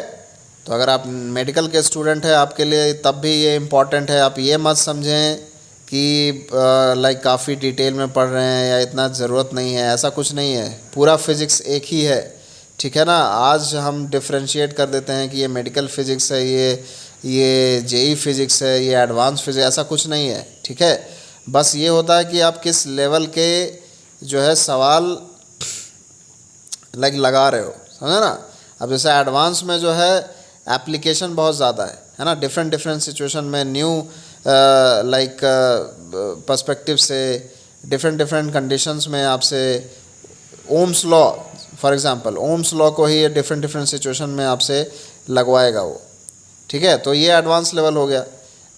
S1: तो अगर आप मेडिकल के स्टूडेंट हैं आपके लिए तब भी ये इम्पॉर्टेंट है। आप ये मत समझें कि लाइक काफ़ी डिटेल में पढ़ रहे हैं या इतना ज़रूरत नहीं है, ऐसा कुछ नहीं है। पूरा फिज़िक्स एक ही है, ठीक है ना। आज हम डिफ्रेंशिएट कर देते हैं कि ये मेडिकल फ़िज़िक्स है, ये जेई फ़िज़िक्स है, ये एडवांस फिज़िक्स, ऐसा कुछ नहीं है। ठीक है, बस ये होता है कि आप किस लेवल के जो है सवाल लाइक लगा रहे हो, समझे ना। अब जैसे एडवांस में जो है एप्लीकेशन बहुत ज़्यादा है ना, डिफरेंट डिफरेंट सिचुएशन में न्यू लाइक पर्सपेक्टिव से डिफरेंट डिफरेंट कंडीशंस में आपसे Ohm's law, for example Ohm's law को ही डिफरेंट डिफरेंट सिचुएशन में आपसे लगवाएगा वो। ठीक है, तो ये एडवांस लेवल हो गया।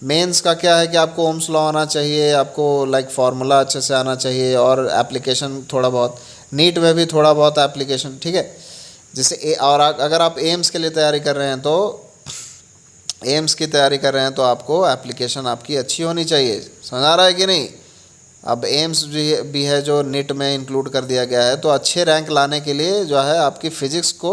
S1: मेंस का क्या है कि आपको ओम्स लॉ आना चाहिए, आपको लाइक फार्मूला अच्छे से आना चाहिए और एप्लीकेशन थोड़ा बहुत, नीट में भी थोड़ा बहुत एप्लीकेशन। ठीक है, जैसे और अगर आप एम्स के लिए तैयारी कर रहे हैं तो एम्स की तैयारी कर रहे हैं तो आपको एप्लीकेशन आपकी अच्छी होनी चाहिए, समझ आ रहा है कि नहीं। अब एम्स भी है जो नीट में इंक्लूड कर दिया गया है, तो अच्छे रैंक लाने के लिए जो है आपकी फ़िज़िक्स को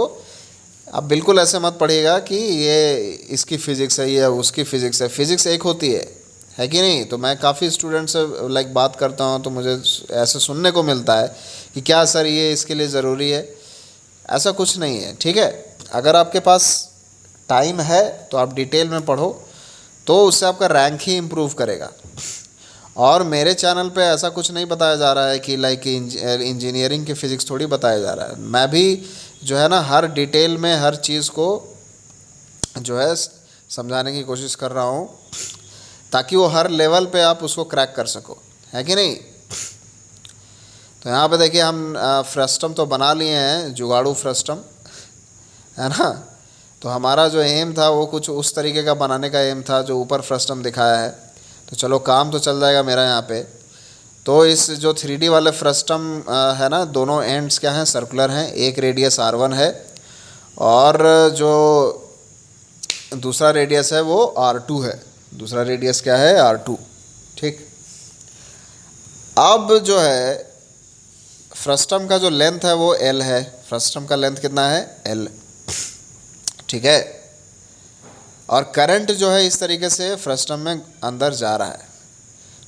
S1: आप बिल्कुल ऐसे मत पढ़िएगा कि ये इसकी फ़िज़िक्स है, ये उसकी फ़िज़िक्स है। फ़िज़िक्स एक होती है कि नहीं। तो मैं काफ़ी स्टूडेंट से लाइक बात करता हूँ तो मुझे ऐसे सुनने को मिलता है कि क्या सर ये इसके लिए ज़रूरी है, ऐसा कुछ नहीं है। ठीक है, अगर आपके पास टाइम है तो आप डिटेल में पढ़ो, तो उससे आपका रैंक ही इम्प्रूव करेगा। और मेरे चैनल पे ऐसा कुछ नहीं बताया जा रहा है कि लाइक इंजीनियरिंग की फ़िज़िक्स थोड़ी बताया जा रहा है। मैं भी जो है ना हर डिटेल में हर चीज़ को जो है समझाने की कोशिश कर रहा हूँ, ताकि वो हर लेवल पे आप उसको क्रैक कर सको, है कि नहीं। तो यहाँ पे देखिए हम फ्रस्टम तो बना लिए हैं, जुगाड़ू फ्रस्टम, है ना। तो हमारा जो एम था वो कुछ उस तरीके का बनाने का एम था जो ऊपर फ्रस्टम दिखाया है। तो चलो काम तो चल जाएगा मेरा यहाँ पे। तो इस जो 3D वाले फ्रस्टम है ना, दोनों एंड्स क्या हैं, सर्कुलर हैं। एक रेडियस R1 है और जो दूसरा रेडियस है वो R2 है। दूसरा रेडियस क्या है, R2। ठीक, अब जो है फ्रस्टम का जो लेंथ है वो L है। फ्रस्टम का लेंथ कितना है, L। ठीक है, और करंट जो है इस तरीके से फ्रस्टम में अंदर जा रहा है।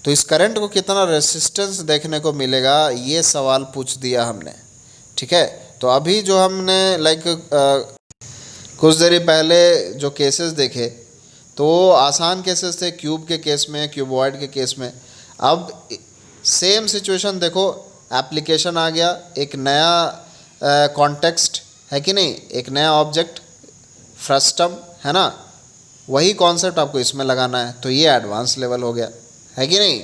S1: तो इस करंट को कितना रेसिस्टेंस देखने को मिलेगा, ये सवाल पूछ दिया हमने। ठीक है, तो अभी जो हमने कुछ देर पहले जो केसेस देखे तो आसान केसेस थे, क्यूब के केस में, क्यूबॉइड के केस में। अब सेम सिचुएशन देखो, एप्लीकेशन आ गया, एक नया कॉन्टेक्स्ट है कि नहीं, एक नया ऑब्जेक्ट फ्रस्टम, है ना। वही कॉन्सेप्ट आपको इसमें लगाना है, तो ये एडवांस लेवल हो गया, है कि नहीं।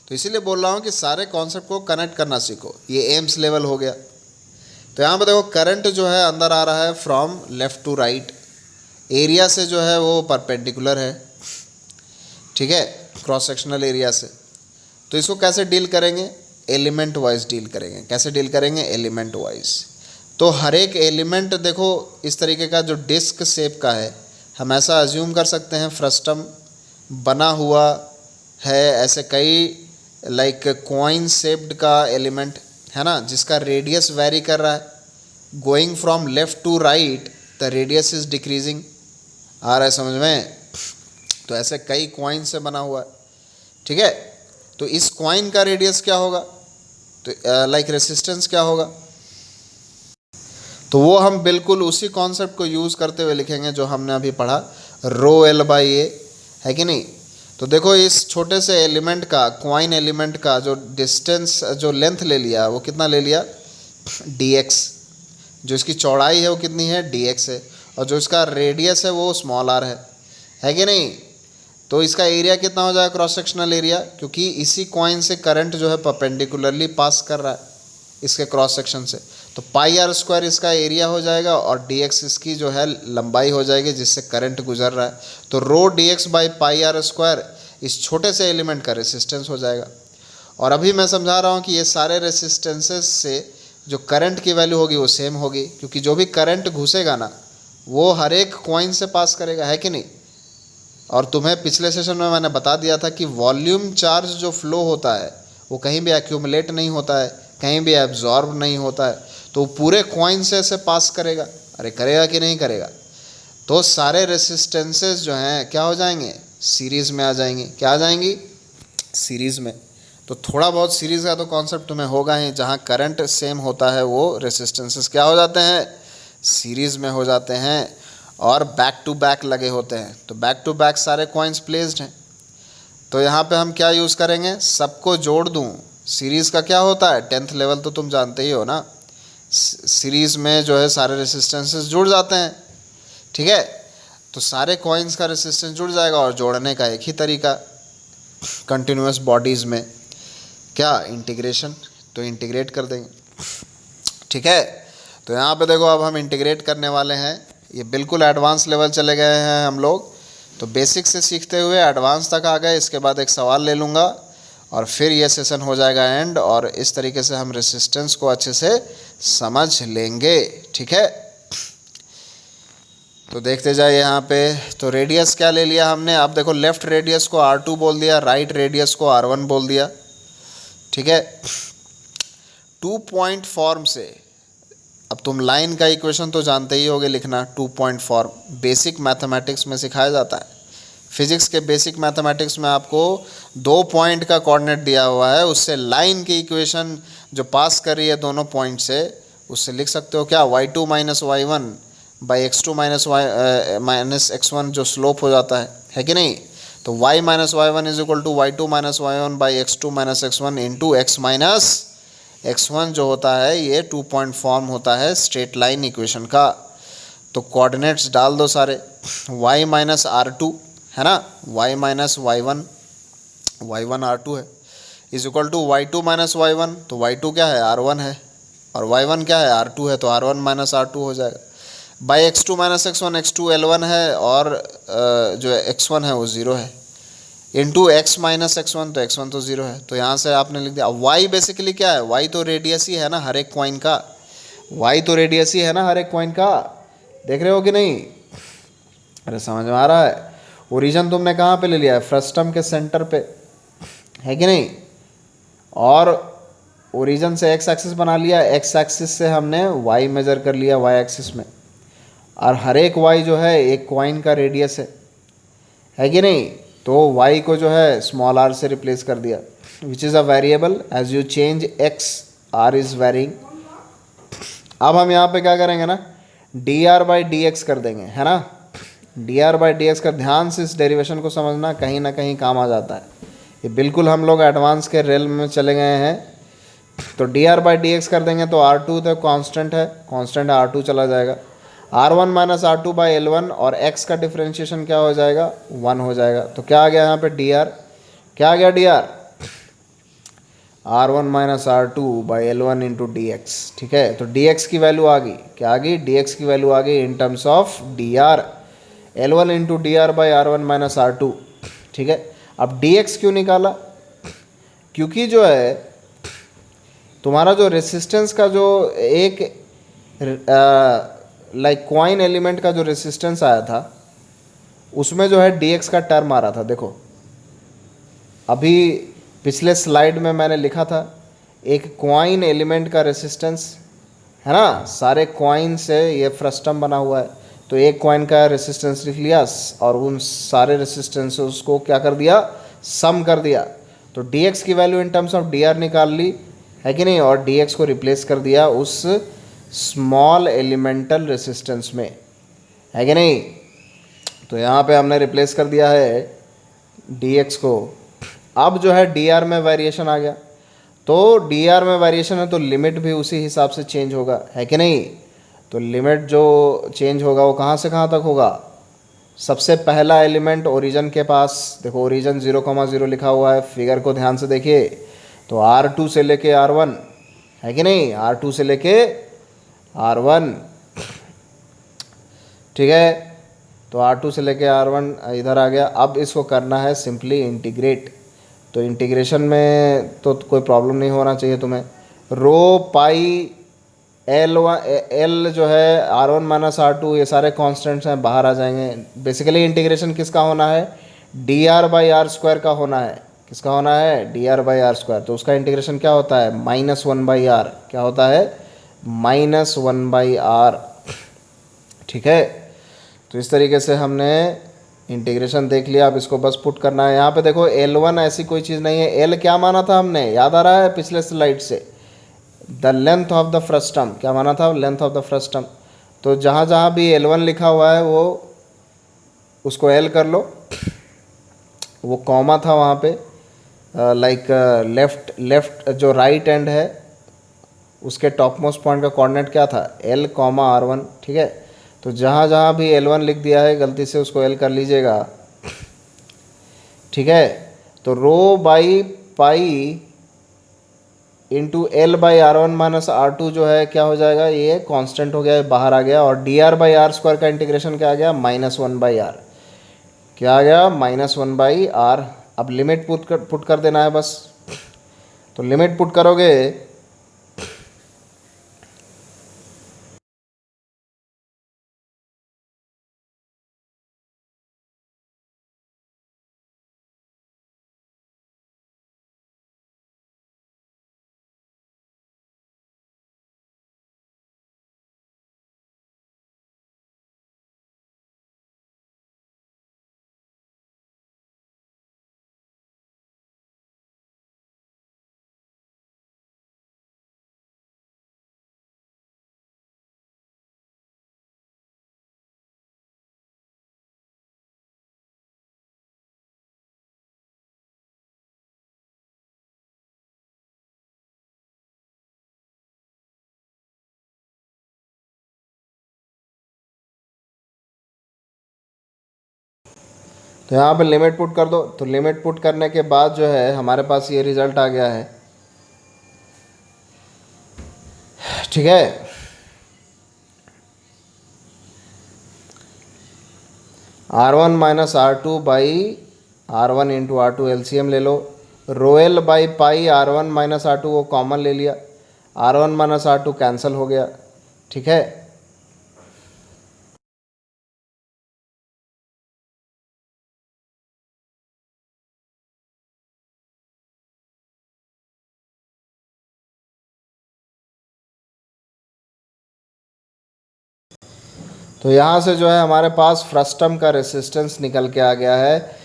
S1: तो इसीलिए बोल रहा हूँ कि सारे कॉन्सेप्ट को कनेक्ट करना सीखो। ये एम्स लेवल हो गया। तो यहाँ पर देखो करंट जो है अंदर आ रहा है from left to right, area से जो है वो परपेंडिकुलर है। ठीक है, क्रॉस सेक्शनल एरिया से। तो इसको कैसे डील करेंगे, एलिमेंट वाइज डील करेंगे। कैसे डील करेंगे, एलिमेंट वाइज। तो हर एक एलिमेंट देखो इस तरीके का जो डिस्क शेप का है, हम ऐसा अज्यूम कर सकते हैं फ्रस्टम बना हुआ है ऐसे कई कॉइन शेप्ड का एलिमेंट, है ना, जिसका रेडियस वेरी कर रहा है। Going from left to right the radius is decreasing. आ रहा है समझ में। तो ऐसे कई कॉइन से बना हुआ है। ठीक है, तो इस कॉइन का रेडियस क्या होगा, तो रेसिस्टेंस क्या होगा, तो वो हम बिल्कुल उसी कॉन्सेप्ट को यूज़ करते हुए लिखेंगे जो हमने अभी पढ़ा, रो एल बाई ए, है कि नहीं। तो देखो इस छोटे से एलिमेंट का, कॉइन एलिमेंट का जो डिस्टेंस, जो लेंथ ले लिया वो कितना ले लिया, dx। जो इसकी चौड़ाई है वो कितनी है, dx है। और जो इसका रेडियस है वो स्मॉल r है कि नहीं। तो इसका एरिया कितना हो जाएगा, क्रॉस सेक्शनल एरिया, क्योंकि इसी कॉइन से करंट जो है परपेंडिकुलरली पास कर रहा है इसके क्रॉस सेक्शन से। तो पाई आर स्क्वायर इसका एरिया हो जाएगा और dx इसकी जो है लंबाई हो जाएगी जिससे करंट गुजर रहा है। तो rho dx by pi R square इस छोटे से एलिमेंट का रेसिस्टेंस हो जाएगा। और अभी मैं समझा रहा हूँ कि ये सारे रेसिस्टेंसेस से जो करंट की वैल्यू होगी वो सेम होगी, क्योंकि जो भी करंट घुसेगा ना वो हर एक कॉइन से पास करेगा, है कि नहीं। और तुम्हें पिछले सेशन में मैंने बता दिया था कि वॉल्यूम चार्ज जो फ्लो होता है वो कहीं भी एक्यूमुलेट नहीं होता है, कहीं भी एब्जॉर्ब नहीं होता है, तो पूरे कॉइन से पास करेगा। अरे करेगा कि नहीं करेगा। तो सारे रेसिस्टेंसेस जो हैं क्या हो जाएंगे, सीरीज़ में आ जाएंगे। क्या आ जाएंगी, सीरीज़ में। तो थोड़ा बहुत सीरीज़ का तो कॉन्सेप्ट तुम्हें होगा ही, जहाँ करंट सेम होता है वो रेसिस्टेंसेस क्या हो जाते हैं, सीरीज़ में हो जाते हैं और बैक टू बैक लगे होते हैं। तो बैक टू बैक सारे कॉइन्स प्लेस्ड हैं। तो यहाँ पे हम क्या यूज़ करेंगे, सबको जोड़ दूँ। सीरीज़ का क्या होता है, 10th लेवल तो तुम जानते ही हो ना। सीरीज़ में जो है सारे रेसिस्टेंसेस जुड़ जाते हैं। ठीक है, तो सारे कॉइन्स का रेसिस्टेंस जुड़ जाएगा और जोड़ने का एक ही तरीका, कंटिन्यूस बॉडीज़ में क्या, इंटीग्रेशन। तो इंटीग्रेट कर देंगे। ठीक है, तो यहाँ पे देखो अब हम इंटीग्रेट करने वाले हैं। ये बिल्कुल एडवांस लेवल चले गए हैं हम लोग। तो बेसिक से सीखते हुए एडवांस तक आ गए। इसके बाद एक सवाल ले लूँगा और फिर ये सेशन हो जाएगा एंड, और इस तरीके से हम रेसिस्टेंस को अच्छे से समझ लेंगे। ठीक है, तो देखते जाइए यहाँ पे। तो रेडियस क्या ले लिया हमने, अब देखो लेफ़्ट रेडियस को R2 बोल दिया, राइट रेडियस को R1 बोल दिया। ठीक है, 2 पॉइंट फॉर्म से अब तुम लाइन का इक्वेशन तो जानते ही होगे लिखना। 2 पॉइंट फॉर्म बेसिक मैथमेटिक्स में सिखाया जाता है। फिजिक्स के बेसिक मैथमेटिक्स में आपको 2 पॉइंट का कोऑर्डिनेट दिया हुआ है, उससे लाइन की इक्वेशन जो पास कर रही है दोनों पॉइंट से, उससे लिख सकते हो क्या, y2 minus y1 by x2 minus x1 जो स्लोप हो जाता है कि नहीं। तो y minus y1 is equal to y2 minus y1 by x2 minus x1 into x minus x1 जो होता है ये 2 पॉइंट फॉर्म होता है स्ट्रेट लाइन इक्वेशन का। तो कोऑर्डिनेट्स डाल दो सारे, y माइनस R2 है ना, y माइनस y1 R2 है, is equal to y2 minus Y one, तो y2 क्या है, r1 है, और y1 क्या है, r2 है, तो r1 माइनस r2 हो जाएगा। By x2 minus x1, x2 l1 है, और जो x1 है वो 0 है, इंटू x माइनस x1, तो x1 तो 0 है, तो यहाँ से आपने लिख दिया। y बेसिकली क्या है, y तो रेडियस ही है ना हर एक कॉइन का, y तो रेडियस ही है ना हर एक कॉइन का, देख रहे हो कि नहीं? अरे समझ में आ रहा है? ओरिजिन तुमने कहाँ पे ले लिया है, फ्रस्टम के सेंटर पे, है कि नहीं? और ओरिजिन से एक्स एक्सिस बना लिया, एक्स एक्सिस से हमने वाई मेजर कर लिया वाई एक्सिस में, और हर एक वाई जो है एक कॉइन का रेडियस है कि नहीं? तो वाई को जो है स्मॉल आर से रिप्लेस कर दिया, which is a variable, as you change X R is varying. अब हम यहाँ पे क्या करेंगे ना, D R by D X कर देंगे, है ना? D R by D X का ध्यान से इस डेरिवेशन को समझना, कहीं ना कहीं काम आ जाता है, ये बिल्कुल हम लोग एडवांस के रेल में चले गए हैं। तो D R by D X कर देंगे तो आर टू तो कांस्टेंट है, कांस्टेंट आर टू चला जाएगा, R one minus R two by L one, और एक्स का डिफ्रेंशिएशन क्या हो जाएगा, वन हो जाएगा। तो क्या आ गया यहाँ पे डी आर, क्या आ गया D R, R one minus R two by L one into D X. ठीक है, तो डी एक्स की वैल्यू आ गई, क्या आ गई, डी एक्स की वैल्यू आ गई in terms of D R, L one into D R by R one minus R two. ठीक है, अब डी एक्स क्यों निकाला, क्योंकि जो है तुम्हारा जो रेसिस्टेंस का जो एक लाइक कॉइन एलिमेंट का जो रेसिस्टेंस आया था, उसमें जो है डी एक्स का टर्म आ रहा था। देखो अभी पिछले स्लाइड में मैंने लिखा था, एक कॉइन एलिमेंट का रेसिस्टेंस है ना, सारे कॉइन से ये फ्रस्टम बना हुआ है, तो एक कॉइन का रेसिस्टेंस लिख लिया, और उन सारे रेसिस्टेंस को क्या कर दिया, सम कर दिया। तो डी एक्स की value in terms of D are निकाल ली, है कि नहीं, और डी एक्स को रिप्लेस कर दिया उस स्मॉल एलिमेंटल रेसिस्टेंस में, है कि नहीं? तो यहाँ पे हमने रिप्लेस कर दिया है डी एक्स को। अब जो है डी आर में वेरिएशन आ गया, तो डी आर में वेरिएशन है तो लिमिट भी उसी हिसाब से चेंज होगा, है कि नहीं? तो लिमिट जो चेंज होगा वो कहाँ से कहाँ तक होगा, सबसे पहला एलिमेंट ओरिजिन के पास, देखो ओरिजिन 0,0 लिखा हुआ है, फिगर को ध्यान से देखिए, तो आर टू से लेके आर वन, है कि नहीं, आर टू से लेके आर वन। ठीक है, तो आर टू से लेके आर वन इधर आ गया। अब इसको करना है सिंपली इंटीग्रेट, तो इंटीग्रेशन में तो कोई प्रॉब्लम नहीं होना चाहिए तुम्हें। Rho pi L one L जो है R one minus R two, ये सारे कॉन्स्टेंट्स हैं, बाहर आ जाएंगे। बेसिकली इंटीग्रेशन किसका होना है, D R by R square का होना है, किसका होना है, D R by R square. तो उसका इंटीग्रेशन क्या होता है, माइनस वन बाई आर, क्या होता है, माइनस वन बाई आर। ठीक है, तो इस तरीके से हमने इंटीग्रेशन देख लिया। अब इसको बस पुट करना है। यहाँ पे देखो L1 ऐसी कोई चीज़ नहीं है, L क्या माना था हमने, याद आ रहा है पिछले स्लाइड से, the length of the frustum, क्या माना था, लेंथ ऑफ द फ्रस्टम। तो जहाँ जहाँ भी L1 लिखा हुआ है वो उसको L कर लो, वो कॉमा था वहाँ पे, लाइक लेफ्ट लेफ्ट जो राइट एंड है उसके टॉप मोस्ट पॉइंट का कोऑर्डिनेट क्या था, L कॉमा R1। ठीक है, तो जहाँ जहाँ भी L1 लिख दिया है गलती से उसको L कर लीजिएगा। ठीक है, तो rho by pi into L by R one minus R two जो है क्या हो जाएगा, ये कांस्टेंट हो गया, बाहर आ गया, और D R by R square का इंटीग्रेशन क्या आ गया, माइनस वन बाई आर, क्या आ गया, माइनस वन बाई आर। अब लिमिट पुट कर देना है बस, तो लिमिट पुट करोगे तो यहाँ पे लिमिट पुट कर दो। तो लिमिट पुट करने के बाद जो है हमारे पास ये रिजल्ट आ गया है, ठीक है। R1 minus R2 by R1 into R2 LCM ले लो। Roel by pi R1 minus R2 वो कॉमन ले लिया, R1 माइनस R2 कैंसिल हो गया, ठीक है। तो यहाँ से जो है हमारे पास फ्रस्टम का रेसिस्टेंस निकल के आ गया है।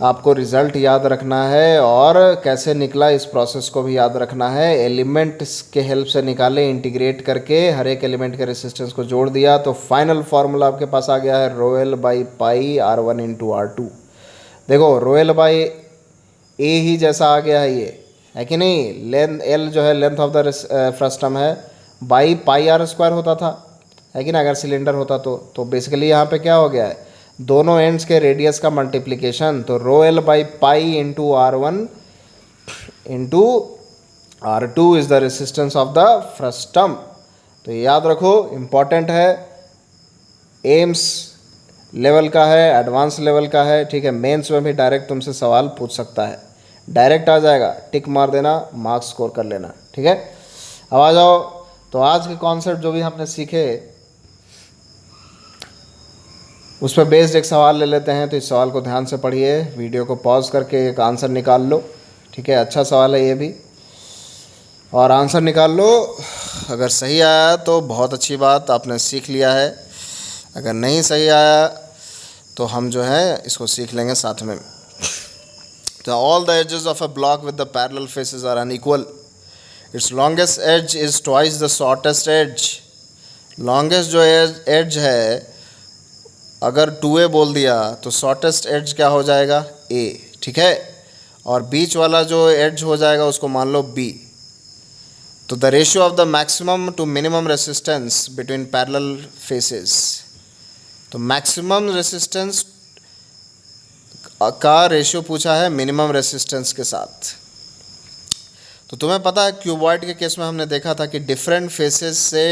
S1: आपको रिज़ल्ट याद रखना है और कैसे निकला इस प्रोसेस को भी याद रखना है। एलिमेंट्स के हेल्प से निकाले, इंटीग्रेट करके हर एक एलिमेंट के रेसिस्टेंस को जोड़ दिया, तो फाइनल फार्मूला आपके पास आ गया है Roel by pi R1 into R2। देखो रोएल बाई ए ही जैसा आ गया है, ये है कि नहीं। लेंथ एल जो है लेंथ ऑफ द फ्रस्टम है, बाई पाई R स्क्वायर होता था, है कि ना, अगर सिलेंडर होता तो बेसिकली यहाँ पे क्या हो गया है, दोनों एंड्स के रेडियस का मल्टीप्लिकेशन। तो rho L by pi into R1 into R2 is the resistance of the frustum. तो याद रखो, इम्पॉर्टेंट है, एम्स लेवल का है, एडवांस लेवल का है, ठीक है। मेंस में भी डायरेक्ट तुमसे सवाल पूछ सकता है, डायरेक्ट आ जाएगा, टिक मार देना, मार्क्स स्कोर कर लेना, ठीक है। अब आ जाओ, तो आज के कॉन्सेप्ट जो भी हमने सीखे उस पर बेस्ड एक सवाल ले लेते हैं। तो इस सवाल को ध्यान से पढ़िए, वीडियो को पॉज करके एक आंसर निकाल लो, ठीक है। अच्छा सवाल है ये भी, और आंसर निकाल लो। अगर सही आया तो बहुत अच्छी बात, आपने सीख लिया है। अगर नहीं सही आया तो हम जो है इसको सीख लेंगे साथ में। तो all the edges of a block with the parallel faces are unequal. Its longest edge is twice the shortest edge. Longest जो एज है, अगर 2a बोल दिया तो शॉर्टेस्ट एज क्या हो जाएगा, a, ठीक है। और बीच वाला जो एज हो जाएगा उसको मान लो b। तो the ratio of the maximum to minimum resistance between parallel faces. तो मैक्सिमम रेसिस्टेंस का रेशियो पूछा है मिनिमम रेसिस्टेंस के साथ। तो तुम्हें पता है क्यूबॉइड के केस में हमने देखा था कि डिफरेंट फेसेस से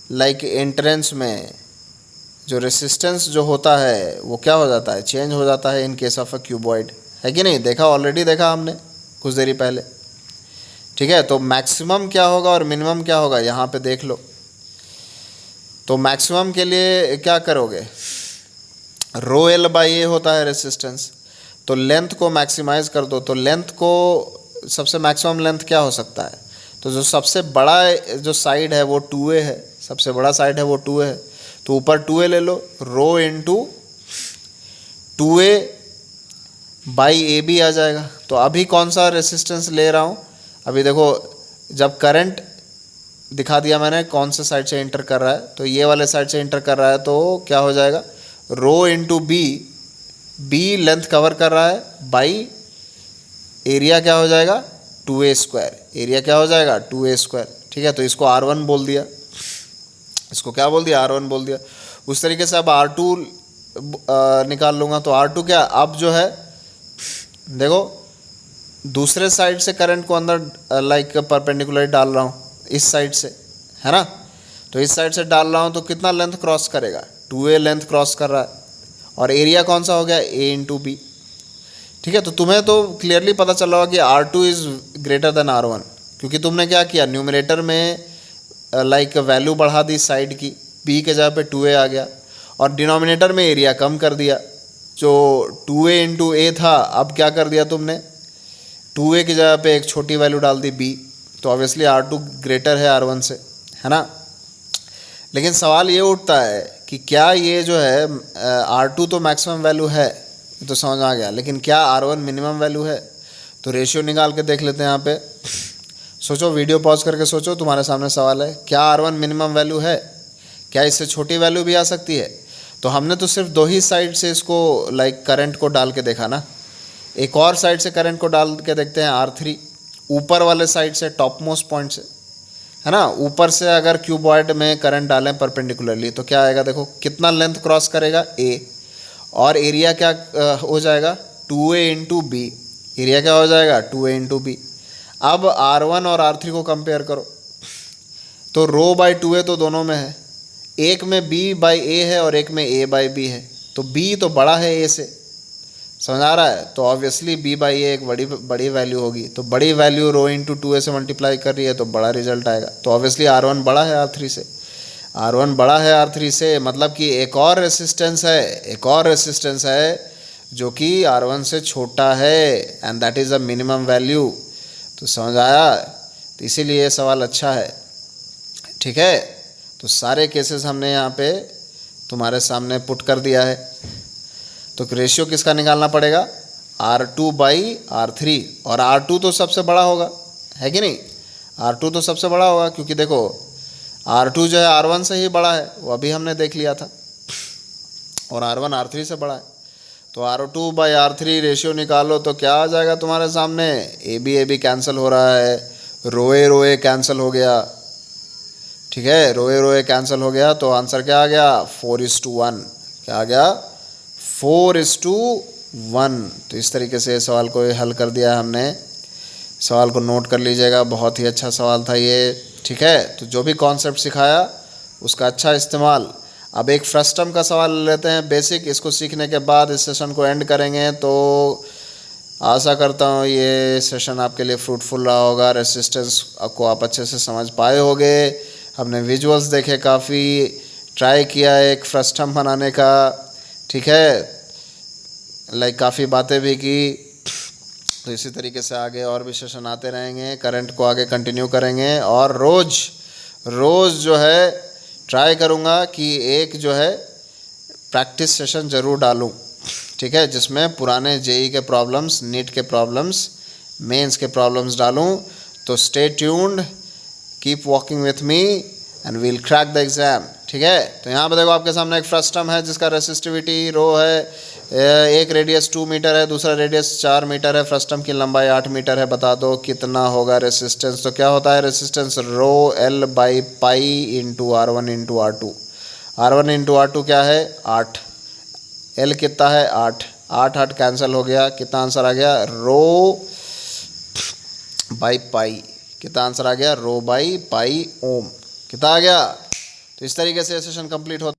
S1: लाइक एंट्रेंस में जो रेसिस्टेंस जो होता है वो क्या हो जाता है, चेंज हो जाता है in case of a cuboid, है कि नहीं। देखा, ऑलरेडी देखा हमने कुछ देरी पहले, ठीक है। तो मैक्सिमम क्या होगा और मिनिमम क्या होगा यहाँ पे देख लो। तो मैक्सिमम के लिए क्या करोगे, रो एल बाई ए होता है रेसिस्टेंस, तो लेंथ को मैक्सिमाइज कर दो। तो लेंथ को, सबसे मैक्सिमम लेंथ क्या हो सकता है, तो जो सबसे बड़ा जो साइड है वो 2a है, सबसे बड़ा साइड है वो 2a है, तो ऊपर 2a ले लो, rho into 2a by A B आ जाएगा। तो अभी कौन सा रेसिस्टेंस ले रहा हूँ, अभी देखो जब करंट दिखा दिया मैंने कौन से साइड से एंटर कर रहा है, तो ये वाले साइड से एंटर कर रहा है, तो क्या हो जाएगा, rho into B, B length cover कर रहा है, बाई एरिया क्या हो जाएगा 2a स्क्वायर, एरिया क्या हो जाएगा 2a स्क्वायर, ठीक है। तो इसको R1 बोल दिया, इसको क्या बोल दिया, R1 बोल दिया। उस तरीके से अब R2 निकाल लूँगा, तो R2 क्या, अब जो है देखो दूसरे साइड से करंट को अंदर लाइक परपेंडिकुलर डाल रहा हूँ इस साइड से, है ना। तो इस साइड से डाल रहा हूँ तो कितना लेंथ क्रॉस करेगा, 2a लेंथ क्रॉस कर रहा है, और एरिया कौन सा हो गया, a इंटू बी, ठीक है। तो तुम्हें तो क्लियरली पता चल रहा होगा कि R2 is greater than R1, क्योंकि तुमने क्या किया, न्यूमरेटर में लाइक वैल्यू बढ़ा दी साइड की, b के जगह पे 2a आ गया, और डिनोमिनेटर में एरिया कम कर दिया। जो 2a इंटू ए था, अब क्या कर दिया तुमने, 2a की जगह पे एक छोटी वैल्यू डाल दी b, तो ऑब्वियसली R2 ग्रेटर है R1 से, है ना। लेकिन सवाल ये उठता है कि क्या ये जो है R2 तो मैक्सिमम वैल्यू है, ये तो समझ आ गया, लेकिन क्या R1 मिनिमम वैल्यू है। तो रेशियो निकाल के देख लेते हैं यहाँ पे। सोचो, वीडियो पॉज करके सोचो, तुम्हारे सामने सवाल है, क्या R1 मिनिमम वैल्यू है, क्या इससे छोटी वैल्यू भी आ सकती है। तो हमने तो सिर्फ दो ही साइड से इसको लाइक करंट को डाल के देखा ना, एक और साइड से करंट को डाल के देखते हैं R3, ऊपर वाले साइड से, टॉप मोस्ट पॉइंट से, है ना। ऊपर से अगर क्यूबॉइड में करंट डालें परपेंडिकुलरली तो क्या आएगा, देखो कितना लेंथ क्रॉस करेगा a, और एरिया क्या हो जाएगा 2a इंटू बी, एरिया क्या हो जाएगा 2a इंटू बी। अब R1 और R3 को कंपेयर करो, तो रो बाई 2a तो दोनों में है, एक में b बाई ए है और एक में a बाई बी है, तो b तो बड़ा है a से, समझ आ रहा है। तो ऑब्वियसली b बाई ए एक बड़ी वैल्यू होगी, तो बड़ी वैल्यू रो इंटू 2a से मल्टीप्लाई कर रही है तो बड़ा रिजल्ट आएगा। तो ऑब्वियसली R1 बड़ा है R3 से, R1 बड़ा है R3 से, मतलब कि एक और रेसिस्टेंस है, एक और रेसिस्टेंस है जो कि R1 से छोटा है, and that is a minimum value. तो समझ आया, तो इसीलिए ये सवाल अच्छा है, ठीक है। तो सारे केसेस हमने यहाँ पे तुम्हारे सामने पुट कर दिया है। तो रेशियो किसका निकालना पड़ेगा, R2 बाई R3, और R2 तो सबसे बड़ा होगा, है कि नहीं, R2 तो सबसे बड़ा होगा, क्योंकि देखो R2 जो है R1 से ही बड़ा है, वो अभी हमने देख लिया था, और R1 R3 से बड़ा है। तो R2 बाई R3 रेशियो निकालो तो क्या आ जाएगा तुम्हारे सामने, ए बी कैंसिल हो रहा है, रोए रोए कैंसिल हो गया, ठीक है, रोए रोए कैंसिल हो गया, तो आंसर क्या आ गया 4:1, क्या आ गया 4:1। तो इस तरीके से सवाल को हल कर दिया है हमने। सवाल को नोट कर लीजिएगा, बहुत ही अच्छा सवाल था ये, ठीक है। तो जो भी कॉन्सेप्ट सिखाया उसका अच्छा इस्तेमाल। अब एक फ्रस्टम का सवाल लेते हैं बेसिक, इसको सीखने के बाद इस सेशन को एंड करेंगे। तो आशा करता हूँ ये सेशन आपके लिए फ्रूटफुल रहा होगा, रेसिस्टेंस को आप अच्छे से समझ पाए होगे। हमने विजुअल्स देखे, काफ़ी ट्राई किया एक फ्रस्टम बनाने का, ठीक है, लाइक काफ़ी बातें भी की। तो इसी तरीके से आगे और भी सेशन आते रहेंगे, करंट को आगे कंटिन्यू करेंगे, और रोज़ जो है ट्राई करूँगा कि एक जो है प्रैक्टिस सेशन ज़रूर डालूँ, ठीक है, जिसमें पुराने जेई के प्रॉब्लम्स, नीट के प्रॉब्लम्स, मेंस के प्रॉब्लम्स डालूँ। तो stay tuned, keep walking with me and we'll crack the exam, ठीक है। तो यहाँ पर देखो आपके सामने एक फ्रस्टम है जिसका रेसिस्टिविटी रो है, एक रेडियस 2 मीटर है, दूसरा रेडियस 4 मीटर है, फ्रस्टम की लंबाई 8 मीटर है। बता दो कितना होगा रेसिस्टेंस। तो क्या होता है resistance, rho L by pi into R1 into R2। R1 into R2 क्या है 8, एल कितना है 8, 8 कैंसिल हो गया, कितना आंसर आ गया रो बाई पाई, कितना आंसर आ गया रो बाई पाई ओम, कितना आ गया। तो इस तरीके से सेशन कंप्लीट होता है।